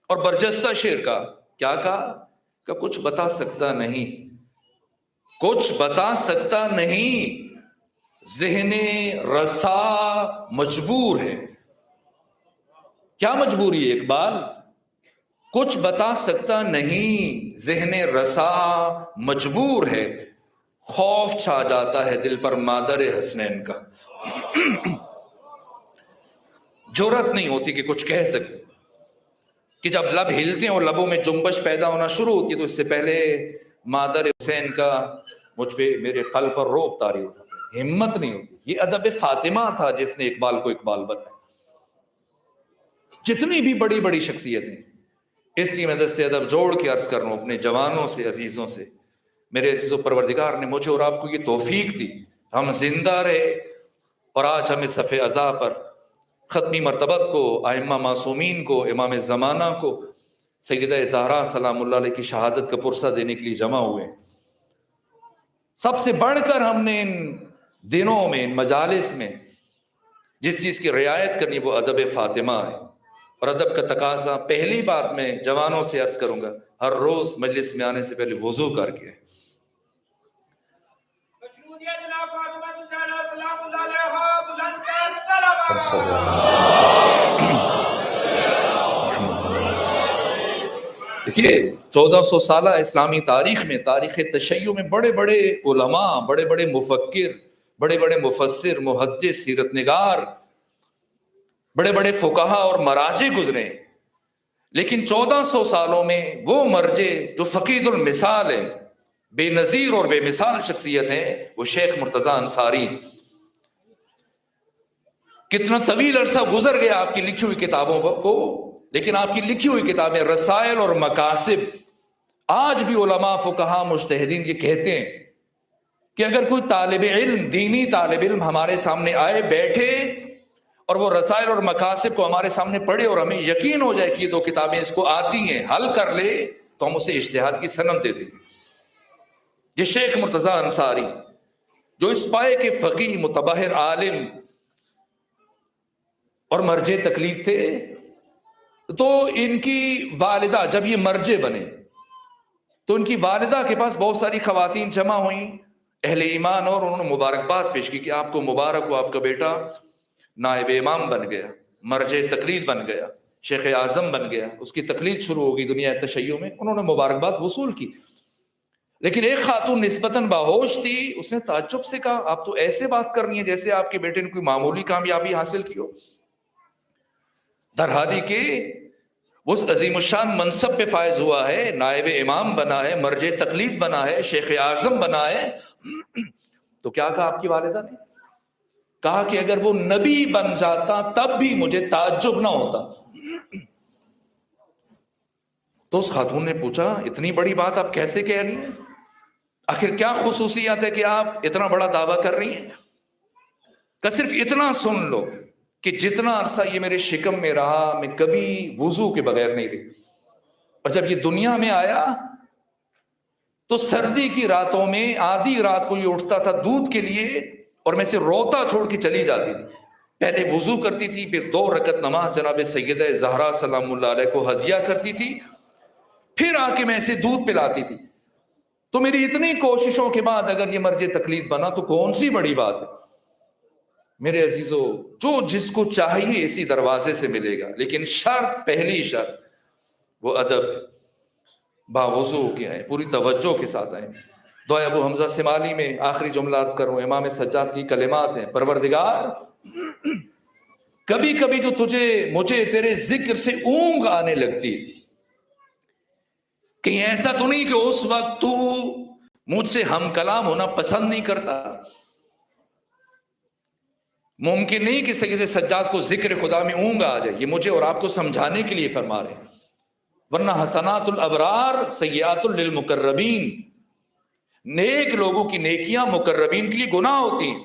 اور برجستہ شعر کا کیا کہا کہ کچھ بتا سکتا نہیں، کچھ بتا سکتا نہیں، ذہن رسا مجبور ہے. کیا مجبوری ہے اقبال؟ کچھ بتا سکتا نہیں، ذہن رسا مجبور ہے، خوف چھا جاتا ہے دل پر مادر حسنین کا. جرأت نہیں ہوتی کہ کچھ کہہ سکے، کہ جب لب ہلتے ہیں اور لبوں میں جنبش پیدا ہونا شروع ہوتی ہے تو اس سے پہلے مادر حسین کا مجھ پہ میرے قلب پر روب طاری ہو جاتا ہے، ہمت نہیں ہوتی. یہ ادب فاطمہ تھا جس نے اقبال کو اقبال بنایا. جتنی بھی بڑی بڑی شخصیتیں، اس لیے میں دست ادب جوڑ کے عرض کر رہا ہوں اپنے جوانوں سے، عزیزوں سے، میرے عزیز و پروردگار نے مجھے اور آپ کو یہ توفیق دی، ہم زندہ رہے اور آج ہمیں صف عزا پر ختمی مرتبت کو، ائمہ معصومین کو، امام زمانہ کو، سیدہ زہرا سلام اللہ علیہ کی شہادت کا پرسہ دینے کے لیے جمع ہوئے. سب سے بڑھ کر ہم نے ان دنوں میں، ان مجالس میں جس چیز کی رعایت کرنی وہ ادب فاطمہ ہے. اور ادب کا تقاضا، پہلی بات میں جوانوں سے عرض کروں گا، ہر روز مجلس میں آنے سے پہلے وضو کر کے دیکھیے 1400 سالہ اسلامی تاریخ میں، تاریخ تشیع میں بڑے بڑے علماء، بڑے بڑے مفکر، بڑے بڑے مفسر، محدث، سیرت نگار، بڑے بڑے فقہا اور مراجع گزرے، لیکن 1400 سالوں میں وہ مرجع جو فقید المثال ہے، بے نظیر اور بے مثال شخصیت ہیں، وہ شیخ مرتضی انصاری. کتنا طویل عرصہ گزر گیا آپ کی لکھی ہوئی کتابوں کو، لیکن آپ کی لکھی ہوئی کتابیں رسائل اور مقاصد، آج بھی علماء، فقہا، مجتہدین یہ کہتے ہیں کہ اگر کوئی طالب علم، دینی طالب علم ہمارے سامنے آئے، بیٹھے اور وہ رسائل اور مقاصد کو ہمارے سامنے پڑھے اور ہمیں یقین ہو جائے کہ یہ دو کتابیں اس کو آتی ہیں، حل کر لے، تو ہم اسے اجتہاد کی سند دے دیں گے. یہ شیخ مرتضی انصاری جو اس پائے کے فقیہ، متبحر، عالم اور مرجع تقلید تھے، تو ان کی والدہ جب یہ مرجع بنے تو ان کی والدہ کے پاس بہت ساری خواتین جمع ہوئیں، اہل ایمان، اور انہوں نے مبارکباد پیش کی کہ آپ کو مبارک ہو، آپ کا بیٹا نائب امام بن گیا، مرجع تقلید بن گیا، شیخ اعظم بن گیا، اس کی تقلید شروع ہو گئی دنیا تشیع میں. انہوں نے مبارکباد وصول کی، لیکن ایک خاتون نسبتاً باہوش تھی، اس نے تعجب سے کہا آپ تو ایسے بات کر رہی ہیں جیسے آپ کے بیٹے نے کوئی معمولی کامیابی حاصل کی ہو، درحالی کہ اس عظیم الشان منصب پہ فائز ہوا ہے، نائب امام بنا ہے، مرجع تقلید بنا ہے، شیخ اعظم بنا ہے. تو کیا کہا آپ کی والدہ نے؟ کہا کہ اگر وہ نبی بن جاتا تب بھی مجھے تعجب نہ ہوتا. تو اس خاتون نے پوچھا اتنی بڑی بات آپ کیسے کہہ رہی ہیں؟ آخر کیا خصوصیات ہے کہ آپ اتنا بڑا دعویٰ کر رہی ہیں؟ کہ صرف اتنا سن لو کہ جتنا عرصہ یہ میرے شکم میں رہا، میں کبھی وضو کے بغیر نہیں رہی، اور جب یہ دنیا میں آیا تو سردی کی راتوں میں آدھی رات کو یہ اٹھتا تھا دودھ کے لیے اور میں سے روتا چھوڑ کے چلی جاتی تھی. پہلے وضو کرتی تھی، پھر 2 رکعت نماز جناب سیدہ زہرا سلام اللہ علیہ کو ہدیہ کرتی تھی، پھر آ کے میں سے دودھ پلاتی تھی. تو میری اتنی کوششوں کے بعد اگر یہ مرجع تقلید بنا تو کون سی بڑی بات ہے؟ میرے عزیزو، جو جس کو چاہیے اسی دروازے سے ملے گا، لیکن شرط، پہلی شرط وہ ادب، باوضو کے آئیں، پوری توجہ کے ساتھ آئیں. دعائے ابو حمزہ سمالی میں آخری جملہ عرض کروں، امام سجاد کی کلمات ہیں، پروردگار کبھی کبھی جو مجھے تیرے ذکر سے اونگ آنے لگتی، کہیں ایسا تو نہیں کہ اس وقت تو مجھ سے ہم کلام ہونا پسند نہیں کرتا. ممکن نہیں کہ سید سجاد کو ذکر خدا میں اونگ آ جائے. یہ مجھے اور آپ کو سمجھانے کے لیے فرما رہے ہیں. ورنہ حسنات الابرار سیئات للمقربین، نیک لوگوں کی نیکیاں مقربین کے لیے گناہ ہوتی ہیں.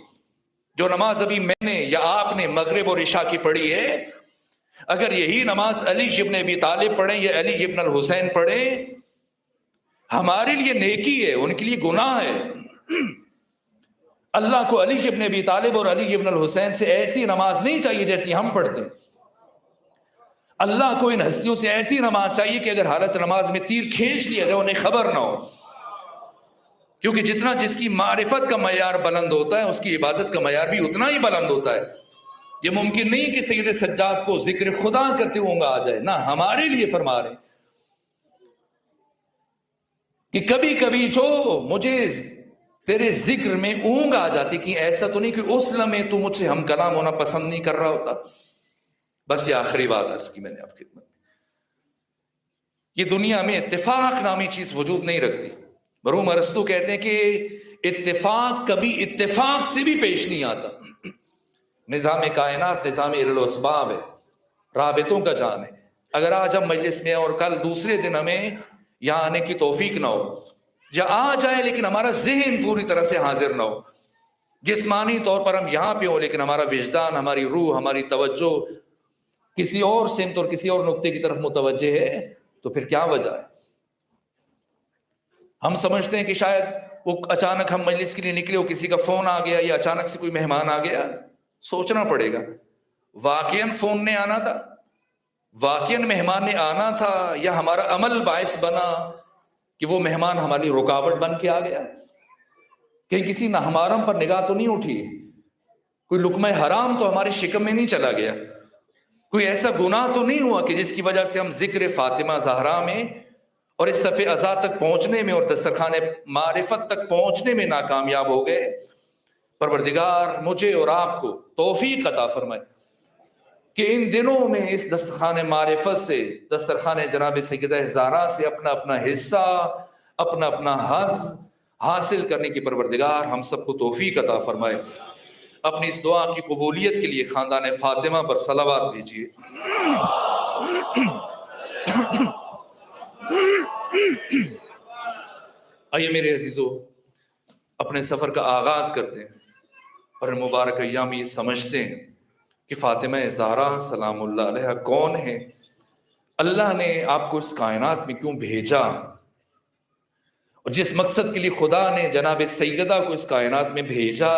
جو نماز ابھی میں نے یا آپ نے مغرب اور عشاء کی پڑھی ہے، اگر یہی نماز علی ابن ابی طالب پڑھیں یا علی ابن الحسین پڑھیں، ہمارے لیے نیکی ہے، ان کے لیے گناہ ہے. اللہ کو علی ابن ابی طالب اور علی ابن الحسین سے ایسی نماز نہیں چاہیے جیسی ہم پڑھتے ہیں. اللہ کو ان ہستیوں سے ایسی نماز چاہیے کہ اگر حالت نماز میں تیر کھینچ لیا جائے انہیں خبر نہ ہو. کیونکہ جتنا جس کی معرفت کا معیار بلند ہوتا ہے، اس کی عبادت کا معیار بھی اتنا ہی بلند ہوتا ہے. یہ ممکن نہیں کہ سید سجاد کو ذکر خدا کرتے اونگا آ جائے. نہ، ہمارے لیے فرما رہے ہیں کہ کبھی کبھی جو مجھے تیرے ذکر میں اونگ آ جاتی، کہ ایسا تو نہیں کہ اس لمحے تو مجھ سے ہم کلام ہونا پسند نہیں کر رہا ہوتا. بس یہ آخری بات عرض کی میں نے آپ کی خدمت میں. یہ دنیا میں اتفاق نامی چیز وجود نہیں رکھتی. مرحوم ارسطو کہتے ہیں کہ اتفاق کبھی اتفاق سے بھی پیش نہیں آتا. نظام کائنات نظام الاسباب ہے، رابطوں کا جام ہے. اگر آج ہم مجلس میں اور کل دوسرے دن ہمیں یہاں آنے کی توفیق نہ ہو، یا آ جائے لیکن ہمارا ذہن پوری طرح سے حاضر نہ ہو، جسمانی طور پر ہم یہاں پہ ہو لیکن ہمارا وجدان، ہماری روح، ہماری توجہ کسی اور سمت اور کسی اور نقطے کی طرف متوجہ ہے، تو پھر کیا وجہ ہے؟ ہم سمجھتے ہیں کہ شاید وہ اچانک ہم مجلس کے لیے نکلے ہو، کسی کا فون آ گیا یا اچانک سے کوئی مہمان آ گیا. سوچنا پڑے گا واقعاً فون نے آنا تھا، واقعاً مہمان نے آنا تھا، یا ہمارا عمل باعث بنا کہ وہ مہمان ہماری رکاوٹ بن کے آ گیا. کہیں کسی ناحرام پر نگاہ تو نہیں اٹھی، کوئی لقمہ حرام تو ہماری شکم میں نہیں چلا گیا، کوئی ایسا گناہ تو نہیں ہوا کہ جس کی وجہ سے ہم ذکر فاطمہ زہرا میں اور اس صف ازا تک پہنچنے میں اور دسترخوان معرفت تک پہنچنے میں ناکامیاب ہو گئے. پروردگار مجھے اور آپ کو توفیق عطا فرمائے کہ ان دنوں میں اس دسترخوان معرفت سے، دسترخوان جناب سیدہ زہرا سے اپنا اپنا حصہ، اپنا اپنا حظ حاصل کرنے کی پروردگار ہم سب کو توفیق عطا فرمائے. اپنی اس دعا کی قبولیت کے لیے خاندان فاطمہ پر صلوات بھیجیے. آئیے میرے عزیزو، اپنے سفر کا آغاز کرتے ہیں اور مبارک ایام یہ سمجھتے ہیں کہ فاطمہ زہرا سلام اللہ علیہ کون ہے، اللہ نے آپ کو اس کائنات میں کیوں بھیجا، اور جس مقصد کے لیے خدا نے جناب سیدہ کو اس کائنات میں بھیجا،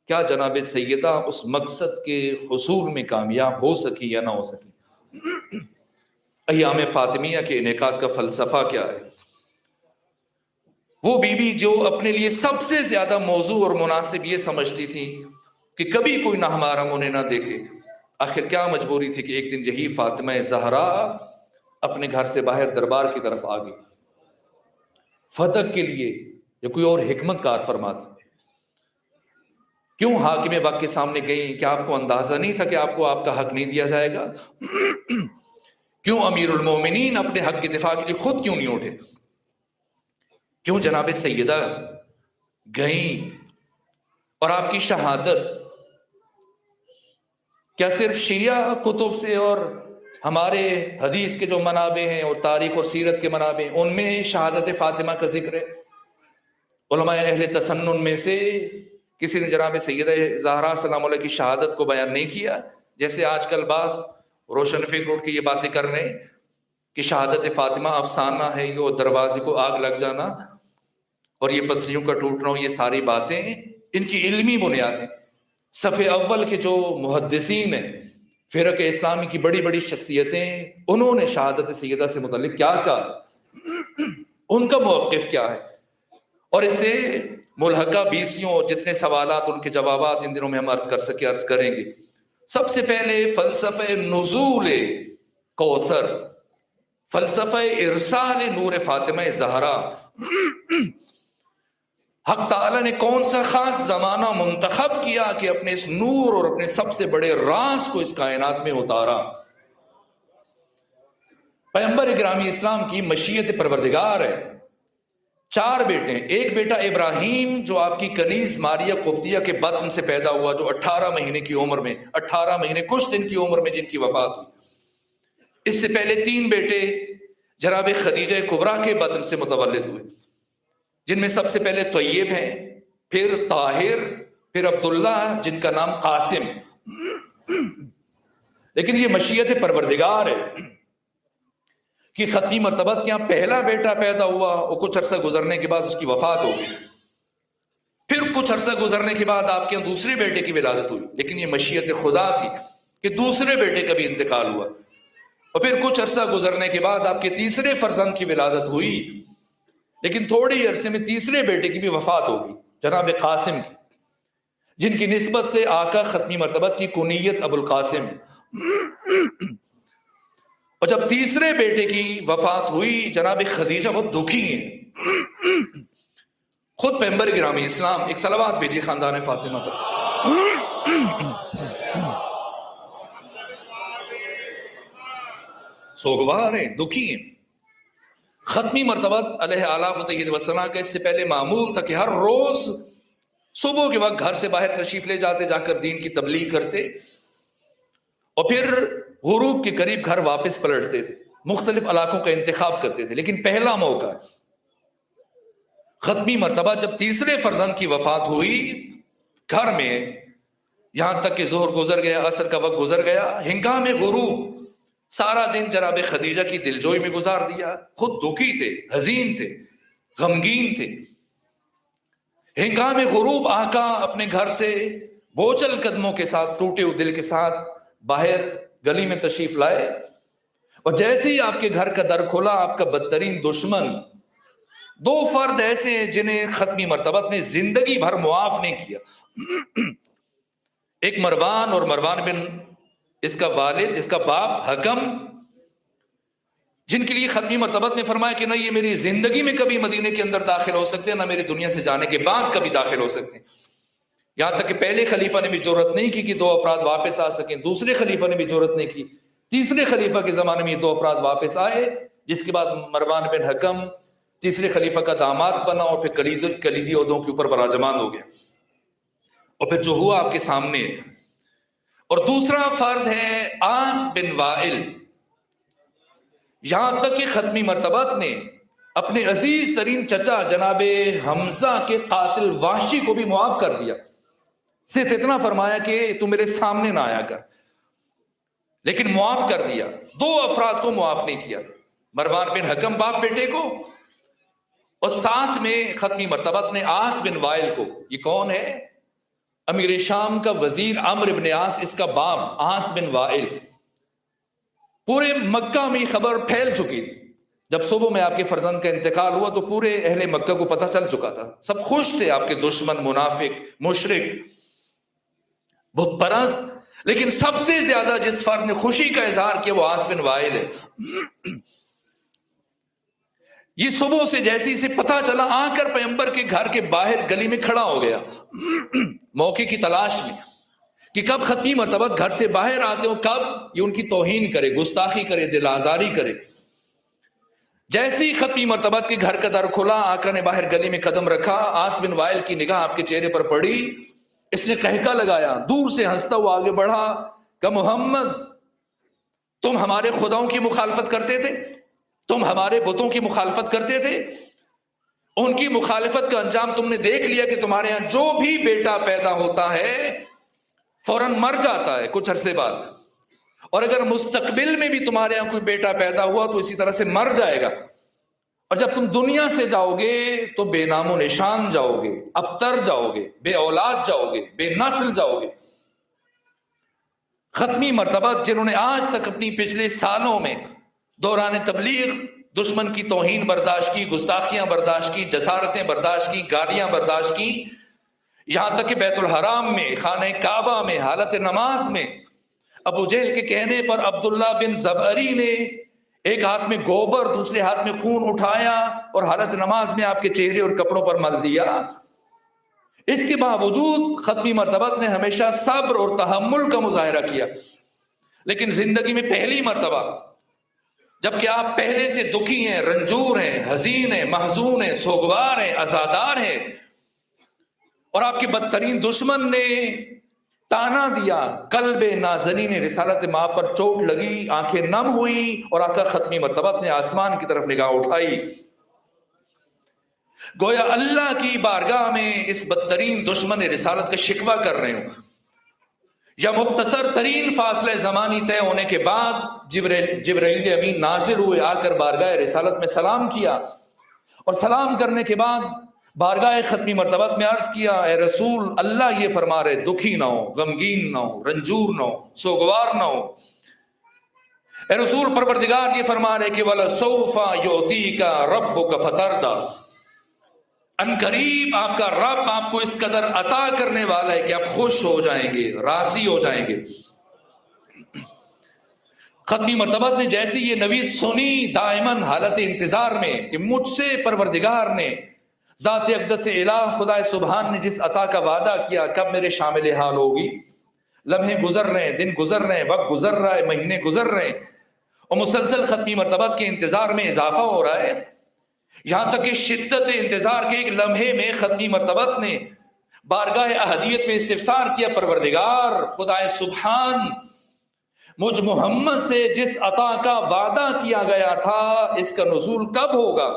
کیا جناب سیدہ اس مقصد کے حصول میں کامیاب ہو سکی یا نہ ہو سکی. ایام فاطمیہ کے انعقاد کا فلسفہ کیا ہے؟ وہ بی بی جو اپنے لیے سب سے زیادہ موضوع اور مناسب یہ سمجھتی تھی کہ کبھی کوئی ناحرام انہیں نہ دیکھے، آخر کیا مجبوری تھی کہ ایک دن یہی فاطمہ زہرا اپنے گھر سے باہر دربار کی طرف آ گئی فتح کے لیے، یا کوئی اور حکمت کار فرماتی. کیوں حاکم وقت کے سامنے گئی؟ کیا آپ کو اندازہ نہیں تھا کہ آپ کو آپ کا حق نہیں دیا جائے گا؟ کیوں امیر المومنین اپنے حق کے دفاع کے لیے خود کیوں نہیں اٹھے؟ کیوں جناب سیدہ گئیں؟ اور آپ کی شہادت کیا صرف شیعہ کتب سے اور ہمارے حدیث کے جو منابع ہیں اور تاریخ اور سیرت کے منابع ہیں ان میں شہادت فاطمہ کا ذکر ہے؟ علماء اہل تسنن میں سے کسی نے جناب سیدہ زہرا سلام اللہ کی شہادت کو بیان نہیں کیا، جیسے آج کل بعض روشن فکر اٹھ کے یہ باتیں کر رہے ہیں کہ شہادت فاطمہ افسانہ ہے، یہ دروازے کو آگ لگ جانا اور یہ پسلیوں کا ٹوٹنا، یہ ساری باتیں ان کی علمی بنیادیں. صف اول کے جو محدثین ہیں، فرق اسلامی کی بڑی بڑی شخصیتیں، انہوں نے شہادت سیدہ سے متعلق کیا کہا، ان کا موقف کیا ہے، اور اس سے ملحقہ بیسیوں جتنے سوالات ان کے جوابات ان دنوں میں ہم عرض کریں گے. سب سے پہلے فلسفہ نزول کوثر، فلسفہ ارسال نور فاطمہ زہرا. حق تعالیٰ نے کون سا خاص زمانہ منتخب کیا کہ اپنے اس نور اور اپنے سب سے بڑے راز کو اس کائنات میں اتارا؟ پیغمبر گرامی اسلام کی مشیت پروردگار ہے 4 بیٹے ہیں. ایک بیٹا ابراہیم جو آپ کی کنیز ماریہ قبطیہ کے بطن سے پیدا ہوا، جو 18 مہینے کی عمر میں، 18 مہینے کچھ دن کی عمر میں جن کی وفات ہوئی. اس سے پہلے 3 بیٹے جناب خدیجہ کبریٰ کے بطن سے متولد ہوئے، جن میں سب سے پہلے طیب ہیں، پھر طاہر، پھر عبداللہ جن کا نام قاسم. لیکن یہ مشیت پروردگار ہے کہ ختمی مرتبت کے یہاں پہلا بیٹا پیدا ہوا، وہ کچھ عرصہ گزرنے کے بعد اس کی وفات ہو گئی. پھر کچھ عرصہ گزرنے کے بعد آپ کے یہاں دوسرے بیٹے کی ولادت ہوئی، لیکن یہ مشیت خدا تھی کہ دوسرے بیٹے کا بھی انتقال ہوا. اور پھر کچھ عرصہ گزرنے کے بعد آپ کے تیسرے فرزند کی ولادت ہوئی، لیکن تھوڑے عرصے میں تیسرے بیٹے کی بھی وفات ہوگی، جناب قاسم کی، جن کی نسبت سے آقا ختمی مرتبت کی کنیت ابو القاسم ہے. اور جب تیسرے بیٹے کی وفات ہوئی، جناب خدیجہ بہت دکھی ہیں. خود پیغمبر گرامی اسلام ایک صلوات بھیجی خاندان فاطمہ پر. سوگوار ہیں، دکھی ہیں. ختمی مرتبت علیہ آلاف و تحید وسلم کا اس سے پہلے معمول تھا کہ ہر روز صبح کے وقت گھر سے باہر تشریف لے جاتے، جا کر دین کی تبلیغ کرتے، اور پھر غروب کے قریب گھر واپس پلٹتے تھے. مختلف علاقوں کا انتخاب کرتے تھے. لیکن پہلا موقع ختمی مرتبہ جب تیسرے فرزند کی وفات ہوئی، گھر میں یہاں تک کہ ظہر گزر گیا، عصر کا وقت گزر گیا، ہنگام غروب سارا دن جناب خدیجہ کی دلجوئی میں گزار دیا. خود دکھی تھے، حزین تھے، غمگین تھے. ہنگام غروب آقا اپنے گھر سے بوچھل قدموں کے ساتھ، ٹوٹے ہوئے دل کے ساتھ باہر گلی میں تشریف لائے، اور جیسے ہی آپ کے گھر کا در کھولا، آپ کا بدترین دشمن، 2 فرد ایسے ہیں جنہیں ختمی مرتبت نے زندگی بھر معاف نہیں کیا. ایک مروان، اور مروان بن اس کا والد، اس کا باپ حکم، جن کے لیے ختمی مرتبت نے فرمایا کہ نہ یہ میری زندگی میں کبھی مدینے کے اندر داخل ہو سکتے ہیں، نہ میرے دنیا سے جانے کے بعد کبھی داخل ہو سکتے ہیں. یہاں تک کہ پہلے خلیفہ نے بھی جرأت نہیں کی کہ 2 افراد واپس آ سکیں، دوسرے خلیفہ نے بھی جرأت نہیں کی، تیسرے خلیفہ کے زمانے میں یہ 2 افراد واپس آئے، جس کے بعد مروان بن حکم تیسرے خلیفہ کا داماد بنا، اور پھر کلیدی عہدوں کے اوپر براجمان ہو گیا. اور پھر جو ہوا آپ کے سامنے. اور دوسرا فرد ہے عاص بن وائل. یہاں تک کہ ختمی مرتبت نے اپنے عزیز ترین چچا جناب حمزہ کے قاتل وحشی کو بھی معاف کر دیا. صرف اتنا فرمایا کہ تو میرے سامنے نہ آیا کر، لیکن معاف کر دیا. 2 افراد کو معاف نہیں کیا، مروان بن حکم باپ بیٹے کو، اور ساتھ میں ختمی مرتبت نے عاص بن وائل کو. یہ کون ہے؟ امیر شام کا وزیر عمرو بن عاص، اس کا باپ عاص بن وائل. پورے مکہ میں یہ خبر پھیل چکی تھی. جب صبح میں آپ کے فرزند کا انتقال ہوا تو پورے اہل مکہ کو پتہ چل چکا تھا. سب خوش تھے، آپ کے دشمن، منافق، مشرک، بت پرست. لیکن سب سے زیادہ جس فرد نے خوشی کا اظہار کیا وہ عاص بن وائل ہے. یہ صبح سے جیسی سے پتہ چلا، آ کر پیغمبر کے گھر کے باہر گلی میں کھڑا ہو گیا موقع کی تلاش میں کہ کب ختمی مرتبت گھر سے باہر آتے ہو، کب یہ ان کی توہین کرے، گستاخی کرے، دل آزاری کرے. جیسے ہی ختمی مرتبت کے گھر کا در کھلا، آقا نے باہر گلی میں قدم رکھا، عاص بن وائل کی نگاہ آپ کے چہرے پر پڑی. اس نے قہقہ لگایا، دور سے ہنستا ہوا آگے بڑھا کہ محمد، تم ہمارے خداؤں کی مخالفت کرتے تھے، تم ہمارے بتوں کی مخالفت کرتے تھے. ان کی مخالفت کا انجام تم نے دیکھ لیا کہ تمہارے ہاں جو بھی بیٹا پیدا ہوتا ہے فوراً مر جاتا ہے کچھ عرصے بعد، اور اگر مستقبل میں بھی تمہارے یہاں کوئی بیٹا پیدا ہوا تو اسی طرح سے مر جائے گا. اور جب تم دنیا سے جاؤ گے تو بے نام و نشان جاؤ گے، ابتر جاؤ گے، بے اولاد جاؤ گے، بے نسل جاؤ گے. ختمی مرتبہ جنہوں نے آج تک اپنی پچھلے سالوں میں دوران تبلیغ دشمن کی توہین برداشت کی، گستاخیاں برداشت کی، جسارتیں برداشت کی، گالیاں برداشت کی، یہاں تک کہ بیت الحرام میں، خانہ کعبہ میں، حالت نماز میں ابو جہل کے کہنے پر عبداللہ بن زبعری نے ایک ہاتھ میں گوبر دوسرے ہاتھ میں خون اٹھایا اور حالت نماز میں آپ کے چہرے اور کپڑوں پر مل دیا. اس کے باوجود ختمی مرتبت نے ہمیشہ صبر اور تحمل کا مظاہرہ کیا. لیکن زندگی میں پہلی مرتبہ جبکہ آپ پہلے سے دکھی ہیں، رنجور ہیں، حزین ہیں، محزون ہیں، سوگوار ہیں، عزادار ہیں، اور آپ کے بدترین دشمن نے تانا دیا، قلب نازنین رسالت ماں پر چوٹ لگی، آنکھیں نم ہوئی، اور آقا ختمی مرتبت نے آسمان کی طرف نگاہ اٹھائی، گویا اللہ کی بارگاہ میں اس بدترین دشمن رسالت کا شکوہ کر رہے ہوں، یا مختصر ترین فاصلہ زمانی طے ہونے کے بعد جبرائیل امین نازل ہوئے، آ کر بارگاہ رسالت میں سلام کیا، اور سلام کرنے کے بعد بارگاہ ختمی مرتبت میں عرض کیا، اے رسول اللہ یہ فرما رہے دکھی نہ ہو، غمگین نہ ہو، رنجور نہ ہو، سوگوار نہ ہو، اے رسول پروردگار یہ فرما رہے کہ وَلَسَوْفَ يُعْطِيكَ رَبُّكَ فَتَرْضَىٰ، ان قریب آپ کا رب آپ کو اس قدر عطا کرنے والا ہے کہ آپ خوش ہو جائیں گے، راضی ہو جائیں گے۔ ختمی مرتبت نے جیسی یہ نوید سنی، دائماً حالت انتظار میں کہ مجھ سے پروردگار نے، ذات اقدس الہ خدا سبحان نے جس عطا کا وعدہ کیا کب میرے شامل حال ہوگی، لمحے گزر رہے ہیں، دن گزر رہے ہیں، وقت گزر رہا ہے، مہینے گزر رہے ہیں، اور مسلسل ختمی مرتبت کے انتظار میں اضافہ ہو رہا ہے، یہاں تک کہ شدت انتظار کے ایک لمحے میں ختمی مرتبت نے بارگاہ احدیت میں استفسار کیا، پروردگار خدا سبحان مجھ محمد سے جس عطا کا وعدہ کیا گیا تھا اس کا نزول کب ہوگا؟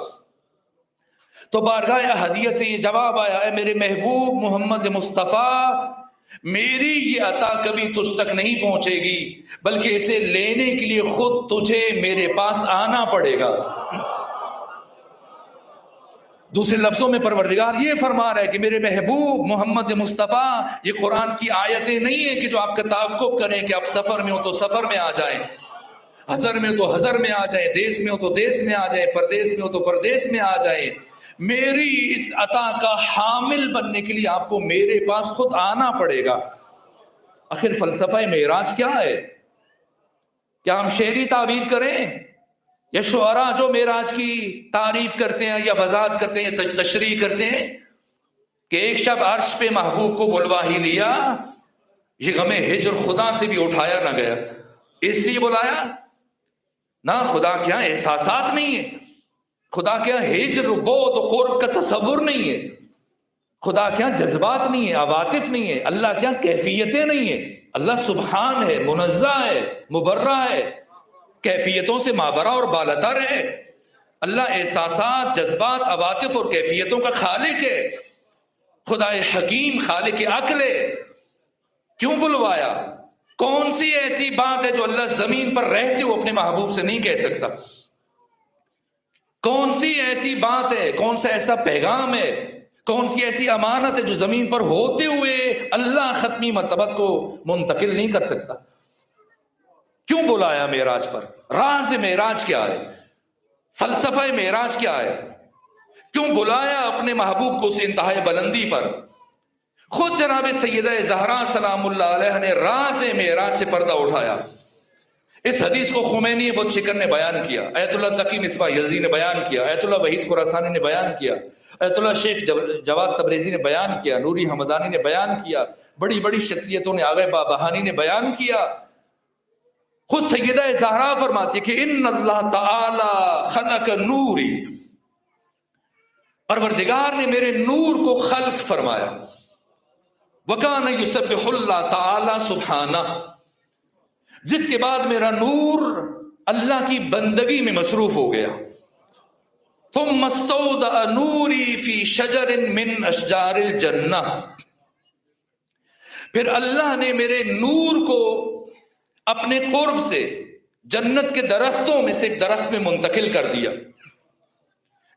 تو بارگاہ احدیت سے یہ جواب آیا، اے میرے محبوب محمد مصطفیٰ، میری یہ عطا کبھی تجھ تک نہیں پہنچے گی، بلکہ اسے لینے کے لیے خود تجھے میرے پاس آنا پڑے گا۔ دوسرے لفظوں میں پروردگار یہ فرما رہا ہے کہ میرے محبوب محمد مصطفیٰ، یہ قرآن کی آیتیں نہیں ہیں کہ جو آپ کا تعاقب کریں کہ آپ سفر میں ہو تو سفر میں آ جائیں، حضر میں ہو تو حضر میں آ جائیں، دیس میں ہو تو دیس میں آ جائیں، پردیس میں ہو تو پردیس میں آ جائیں۔ میری اس عطا کا حامل بننے کے لیے آپ کو میرے پاس خود آنا پڑے گا۔ آخر فلسفہ معراج کیا ہے؟ کیا ہم شعری تعبیر کریں، یا شعراء جو معراج کی تعریف کرتے ہیں یا وضاحت کرتے ہیں یا تشریح کرتے ہیں کہ ایک شب عرش پہ محبوب کو بلوا ہی لیا، یہ غم ہجر خدا سے بھی اٹھایا نہ گیا، اس لیے بلایا نہ، خدا کیا احساسات نہیں ہے، خدا کیا ہجر بعد و قرب کا تصور نہیں ہے، خدا کیا جذبات نہیں ہے، عواطف نہیں ہے، اللہ کیا کیفیتیں نہیں ہے، اللہ سبحان ہے، منزہ ہے، مبرہ ہے، کیفیتوں سے ماورا اور بالاتر ہے، اللہ احساسات، جذبات، عواطف اور کیفیتوں کا خالق ہے، خدا حکیم، خالق عقل ہے۔ کیوں بلوایا؟ کون سی ایسی بات ہے جو اللہ زمین پر رہتے ہوئے اپنے محبوب سے نہیں کہہ سکتا؟ کون سی ایسی بات ہے، کون سا ایسا پیغام ہے، کون سی ایسی امانت ہے جو زمین پر ہوتے ہوئے اللہ ختمی مرتبت کو منتقل نہیں کر سکتا؟ کیوں بلایا معراج پر؟ راز معراج کیا ہے؟ فلسفہ معراج کیا ہے؟ کیوں بلایا اپنے محبوب کو اس انتہائی بلندی پر؟ خود جناب سیدہ زہرا سلام اللہ علیہ نے راز معراج سے پردہ اٹھایا۔ اس حدیث کو خمینی بت شکن نے بیان کیا، آیت اللہ تقی مصباح یزدی نے بیان کیا، آیت اللہ وحید خراسانی نے بیان کیا، آیت اللہ شیخ جواد تبریزی نے بیان کیا، نوری حمدانی نے بیان کیا، بڑی بڑی شخصیتوں نے، آغا بابہانی نے بیان کیا۔ خود سیدہ زہرا فرماتی ہے کہ ان اللہ تعالی خلق نوری، پروردگار نے میرے نور کو خلق فرمایا، وکان یسبح اللہ تعالی سبحانہ، جس کے بعد میرا نور اللہ کی بندگی میں مصروف ہو گیا۔ ثم استودع نوری فی شجر من اشجار الجنہ، پھر اللہ نے میرے نور کو اپنے قرب سے جنت کے درختوں میں سے ایک درخت میں منتقل کر دیا،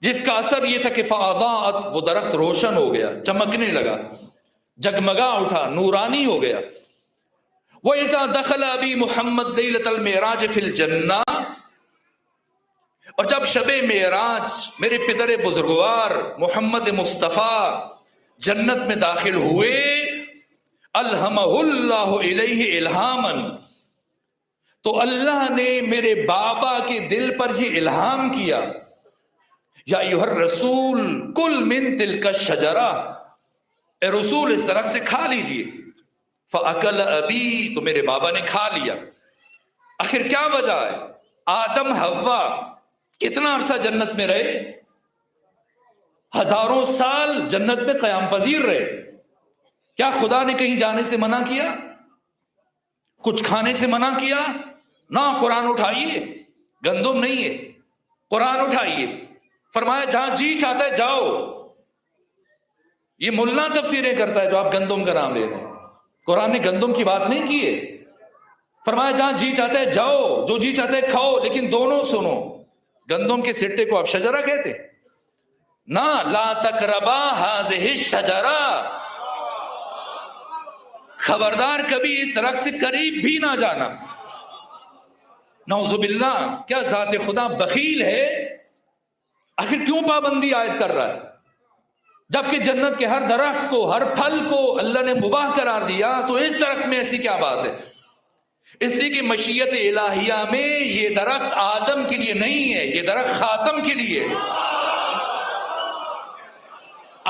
جس کا اثر یہ تھا کہ فاضاءت، وہ درخت روشن ہو گیا، چمکنے لگا، جگمگا اٹھا، نورانی ہو گیا۔ وَإِذَا دَخَلَ أَبِي مُحَمَّدْ لَيْلَةَ الْمِعْرَاجِ فِي الْجَنَّةِ، اور جب شب معراج میرے پدر بزرگوار محمد مصطفیٰ جنت میں داخل ہوئے، الہمہ اللہ الیہ الہاماً، تو اللہ نے میرے بابا کے دل پر یہ الہام کیا، یا ایھا الرسول کل من تلک الشجرہ، اے رسول اس درخت سے کھا لیجئے۔ فَأَكَلَ أَبِي، تو میرے بابا نے کھا لیا۔ آخر کیا وجہ ہے؟ آدم حوا کتنا عرصہ جنت میں رہے؟ ہزاروں سال جنت میں قیام پذیر رہے. کیا خدا نے کہیں جانے سے منع کیا؟ کچھ کھانے سے منع کیا؟ نہ. قرآن اٹھائیے، گندم نہیں ہے، قرآن اٹھائیے، فرمایا جہاں جی چاہتا ہے جاؤ. یہ ملا تفسیریں کرتا ہے جو آپ گندم کا نام لے رہے ہیں. قرآن نے گندم کی بات نہیں کی ہے. فرمایا جہاں جی چاہتا ہے جاؤ، جو جی چاہتا ہے کھاؤ، لیکن دونوں سنو. گندم کے سٹے کو آپ شجرہ کہتے ہیں نا. لا تقربا هذه الشجرہ، خبردار کبھی اس درخت سے قریب بھی نہ جانا. نعوذ باللہ. کیا ذات خدا بخیل ہے؟ آخر کیوں پابندی عائد کر رہا ہے جبکہ جنت کے ہر درخت کو، ہر پھل کو اللہ نے مباح قرار دیا؟ تو اس درخت میں ایسی کیا بات ہے؟ اس لیے کہ مشیت الہیہ میں یہ درخت آدم کے لیے نہیں ہے، یہ درخت خاتم کے لیے.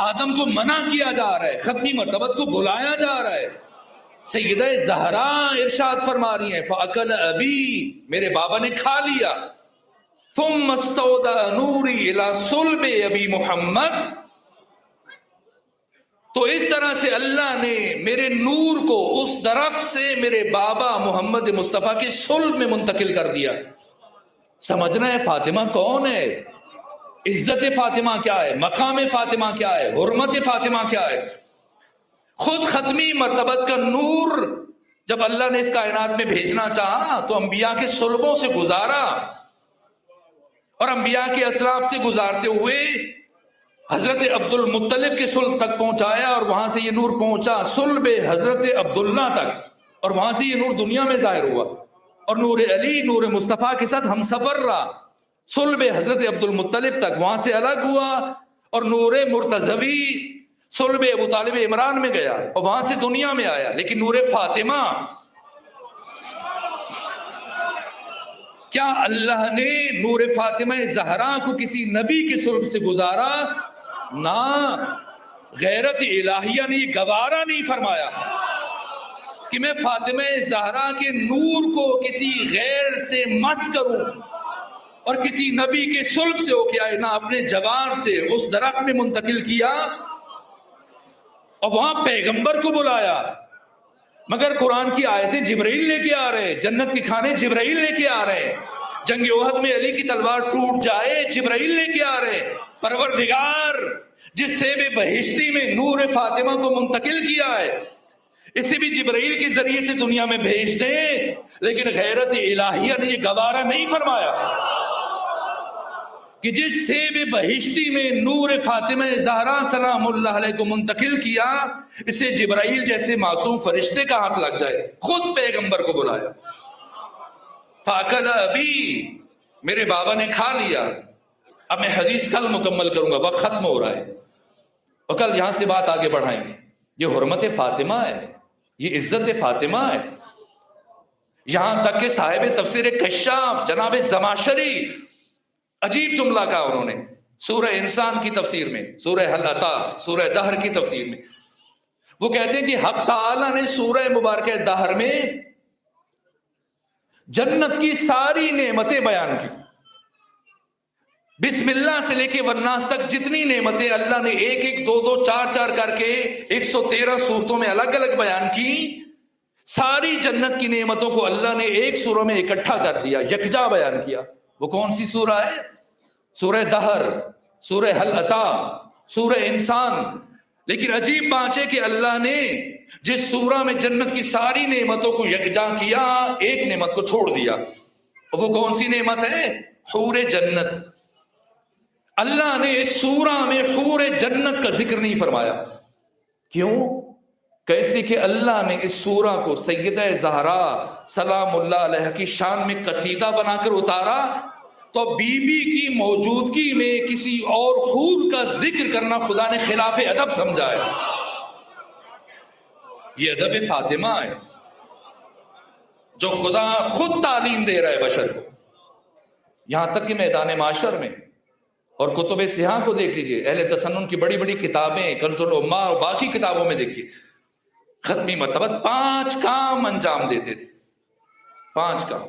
آدم کو منع کیا جا رہا ہے، ختمی مرتبت کو بلایا جا رہا ہے. سیدہ زہرا ارشاد فرما رہی ہیں فَأَكَلَ أَبِي، میرے بابا نے کھا لیا. ثُمَّ اسْتَوْدَعَ نُورِي إِلَى صُلْبِ أَبِي محمد. تو اس طرح سے اللہ نے میرے نور کو اس درخت سے میرے بابا محمد مصطفیٰ کے صلب میں منتقل کر دیا. سمجھنا ہے فاطمہ کون ہے، عزت فاطمہ کیا ہے، مقام فاطمہ کیا ہے، حرمت فاطمہ کیا ہے. خود ختمی مرتبت کا نور جب اللہ نے اس کائنات میں بھیجنا چاہا تو انبیاء کے صلبوں سے گزارا، اور انبیاء کے اسلاف سے گزارتے ہوئے حضرت عبد المطلب کے صلب تک پہنچایا، اور وہاں سے یہ نور پہنچا صلب حضرت عبداللہ تک، اور وہاں سے یہ نور دنیا میں ظاہر ہوا. اور نور علی، نور مصطفیٰ کے ساتھ ہم سفر رہا صلب حضرت عبد المطلب تک، وہاں سے الگ ہوا اور نور مرتضوی صلب ابو طالب عمران میں گیا، اور وہاں سے دنیا میں آیا. لیکن نور فاطمہ، کیا اللہ نے نور فاطمہ زہرا کو کسی نبی کے صلب سے گزارا؟ نہ. غیرت الہیہ نے یہ گوارا نہیں فرمایا کہ میں فاطمہ زہرا کے نور کو کسی غیر سے مس کروں اور کسی نبی کے صلب سے ہو کے آئے. نہ، اپنے جوار سے اس درخت میں منتقل کیا اور وہاں پیغمبر کو بلایا. مگر قرآن کی آیتیں جبرائیل لے کے آ رہے، جنت کے کھانے جبرائیل لے کے آ رہے. جنگ احد میں علی کی تلوار ٹوٹ جائے، جبرائیل لے کے آ رہے. پروردگار جس سیب بہشتی میں نور فاطمہ کو منتقل کیا ہے، اسے بھی جبرائیل کے ذریعے سے دنیا میں بھیج دیں. لیکن غیرت الہیہ نے یہ گوارا نہیں فرمایا کہ جس سیب بہشتی میں نور فاطمہ زہرا سلام اللہ علیہ کو منتقل کیا، اسے جبرائیل جیسے معصوم فرشتے کا ہاتھ لگ جائے. خود پیغمبر کو بلایا. فَأَكَلَ أَبِي، میرے بابا نے کھا لیا. اب میں حدیث کل مکمل کروں گا، وقت ختم ہو رہا ہے، اور کل یہاں سے بات آگے بڑھائیں گے. یہ حرمت فاطمہ ہے، یہ عزت فاطمہ ہے. یہاں تک کہ صاحب تفسیر کشاف جناب زماشری عجیب جملہ کہا انہوں نے سورہ انسان کی تفسیر میں، سورہ حل عطا، سورہ دہر کی تفسیر میں. وہ کہتے ہیں کہ حق تعالی نے سورہ مبارکہ دہر میں جنت کی ساری نعمتیں بیان کی. بسم اللہ سے لے کے والناس تک جتنی نعمتیں اللہ نے ایک ایک، دو دو، چار چار کر کے 113 صورتوں میں الگ الگ بیان کی. ساری جنت کی نعمتوں کو اللہ نے ایک سورہ میں اکٹھا کر دیا، یکجا بیان کیا. وہ کون سی سورہ ہے؟ سورہ دہر، سورہ حل عطا، سورہ انسان. لیکن عجیب بات ہے کہ اللہ نے جس سورہ میں جنت کی ساری نعمتوں کو یکجا کیا، ایک نعمت کو چھوڑ دیا. وہ کون سی نعمت ہے؟ حور جنت. اللہ نے اس سورہ میں حور جنت کا ذکر نہیں فرمایا. کیوں؟ کہ اس لیے کہ اللہ نے اس سورہ کو سیدہ زہرا سلام اللہ علیہ کی شان میں قصیدہ بنا کر اتارا، تو بی بی کی موجودگی میں کسی اور حور کا ذکر کرنا خدا نے خلاف ادب سمجھا ہے. یہ ادب فاطمہ ہے جو خدا خود تعلیم دے رہا ہے بشر کو. یہاں تک کہ میدان معاشر میں اور کتب سیاح کو دیکھ لیجئے، اہل تسنن کی بڑی بڑی کتابیں، کنز الامہ اور باقی کتابوں میں دیکھیے، ختمی مرتبت 5 کام انجام دیتے تھے. 5 کام.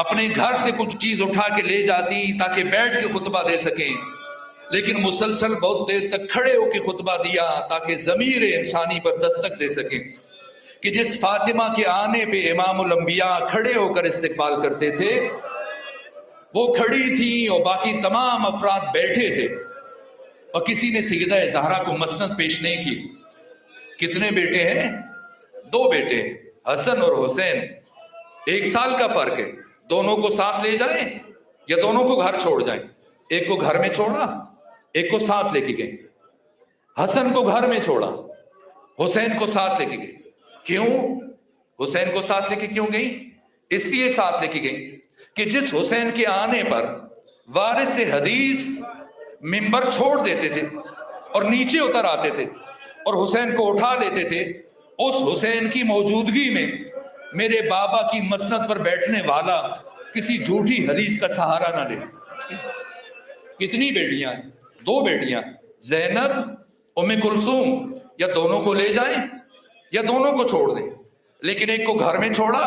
اپنے گھر سے کچھ چیز اٹھا کے لے جاتی تاکہ بیٹھ کے خطبہ دے سکیں، لیکن مسلسل بہت دیر تک کھڑے ہو کے خطبہ دیا تاکہ ضمیر انسانی پر دستک دے سکیں کہ جس فاطمہ کے آنے پہ امام الانبیاء کھڑے ہو کر استقبال کرتے تھے وہ کھڑی تھی اور باقی تمام افراد بیٹھے تھے، اور کسی نے سیدہ زہرا کو مسند پیش نہیں کی۔ کتنے بیٹے ہیں؟ 2 بیٹے ہیں، حسن اور حسین، 1 سال کا فرق ہے۔ دونوں کو ساتھ لے جائیں یا دونوں کو گھر چھوڑ جائیں؟ ایک کو گھر میں چھوڑا، ایک کو ساتھ لے کے گئے۔ حسن کو گھر میں چھوڑا، حسین کو ساتھ لے کے گئی۔ کیوں حسین کو ساتھ لے کے کیوں گئی؟ اس لیے ساتھ لے کے گئی کہ جس حسین کے آنے پر وارث حدیث منبر چھوڑ دیتے تھے اور نیچے اتر آتے تھے اور حسین کو اٹھا لیتے تھے، اس حسین کی موجودگی میں میرے بابا کی مسند پر بیٹھنے والا کسی جھوٹی حدیث کا سہارا نہ لے۔ کتنی بیٹیاں ہیں؟ 2 بیٹیاں، زینب، ام کلثوم، یا دونوں کو لے جائیں یا دونوں کو چھوڑ دیں، لیکن ایک کو گھر میں چھوڑا،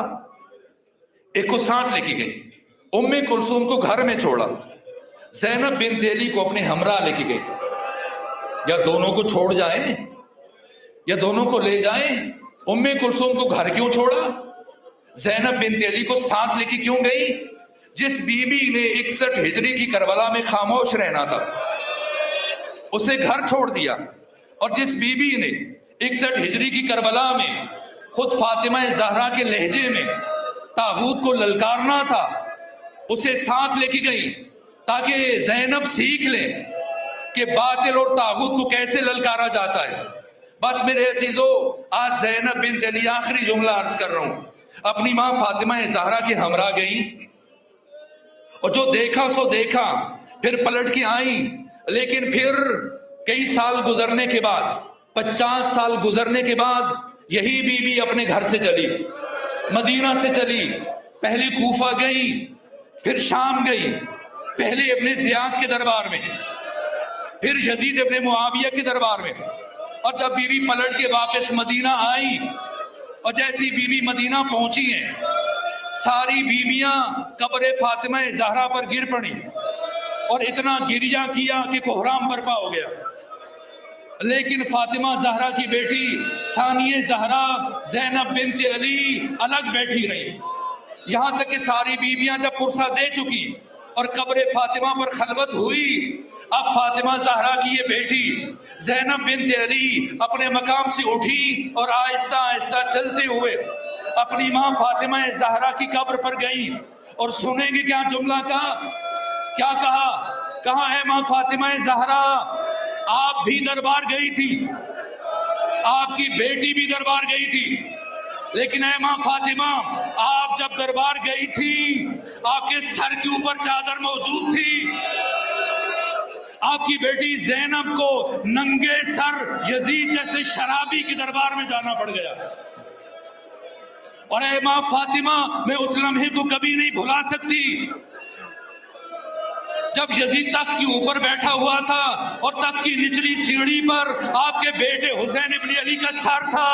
ایک کو ساتھ لے کے گئی۔ ام کلثوم کو گھر میں چھوڑا، زینب بنت علی کو اپنے ہمراہ لے کے گئی۔ یا دونوں کو چھوڑ جائیں یا دونوں کو لے جائیں۔ ام کلثوم کو گھر کیوں چھوڑا؟ زینب بنت علی کو ساتھ لے کے کیوں گئی؟ جس بی بی نے 61 ہجری کی کربلا میں خاموش رہنا تھا اسے گھر چھوڑ دیا، اور جس بی بی نے 61 ہجری کی کربلا میں خود فاطمہ زہرا کے لہجے میں طاغوت کو للکارنا تھا اسے ساتھ لے کے گئی تاکہ زینب سیکھ لیں کہ باطل اور طاغوت کو کیسے للکارا جاتا ہے۔ بس میرے عزیزو، آج زینب بنت علی، آخری جملہ عرض کر رہا ہوں، اپنی ماں فاطمہ زہرا کے ہمراہ گئی اور جو دیکھا سو دیکھا، پھر پلٹ کے آئیں، لیکن پھر کئی سال گزرنے کے بعد، 50 سال گزرنے کے بعد، یہی بی بی اپنے گھر سے چلی، مدینہ سے چلی، پہلے کوفہ گئی، پھر شام گئی، پہلے ابن زیاد کے دربار میں، پھر یزید ابن معاویہ کے دربار میں، اور جب بی بی پلٹ کے واپس مدینہ آئی اور جیسی بی بی مدینہ پہنچی ہیں، ساری بیویاں قبر فاطمہ زہرا پر گر پڑی اور اتنا گریہ کیا کہ کوہرام برپا ہو گیا، لیکن فاطمہ زہرا کی بیٹی ثانیہ زہرا زینب بنت علی الگ بیٹھی رہی، یہاں تک کہ ساری بیویاں جب پرسہ دے چکی اور قبر فاطمہ پر خلوت ہوئی، اب فاطمہ زہرا کی یہ بیٹی زینب بنت علی اپنے مقام سے اٹھی اور آہستہ آہستہ چلتے ہوئے اپنی ماں فاطمہ زہرا کی قبر پر گئی، اور سنیں گے کیا جملہ کہا؟ کیا کہا؟ کہاں ہے ماں فاطمہ زہرا؟ آپ بھی دربار گئی تھی، آپ کی بیٹی بھی دربار گئی تھی، لیکن اے ماں فاطمہ، آپ جب دربار گئی تھی آپ کے سر کے اوپر چادر موجود تھی، آپ کی بیٹی زینب کو ننگے سر یزید جیسے شرابی کے دربار میں جانا پڑ گیا۔ اور اے ماں فاطمہ، میں اس لمحے کو کبھی نہیں بھلا سکتی جب یزید تخت کے اوپر بیٹھا ہوا تھا اور تخت کی نچلی سیڑھی پر آپ کے بیٹے حسین ابن علی کا سر تھا،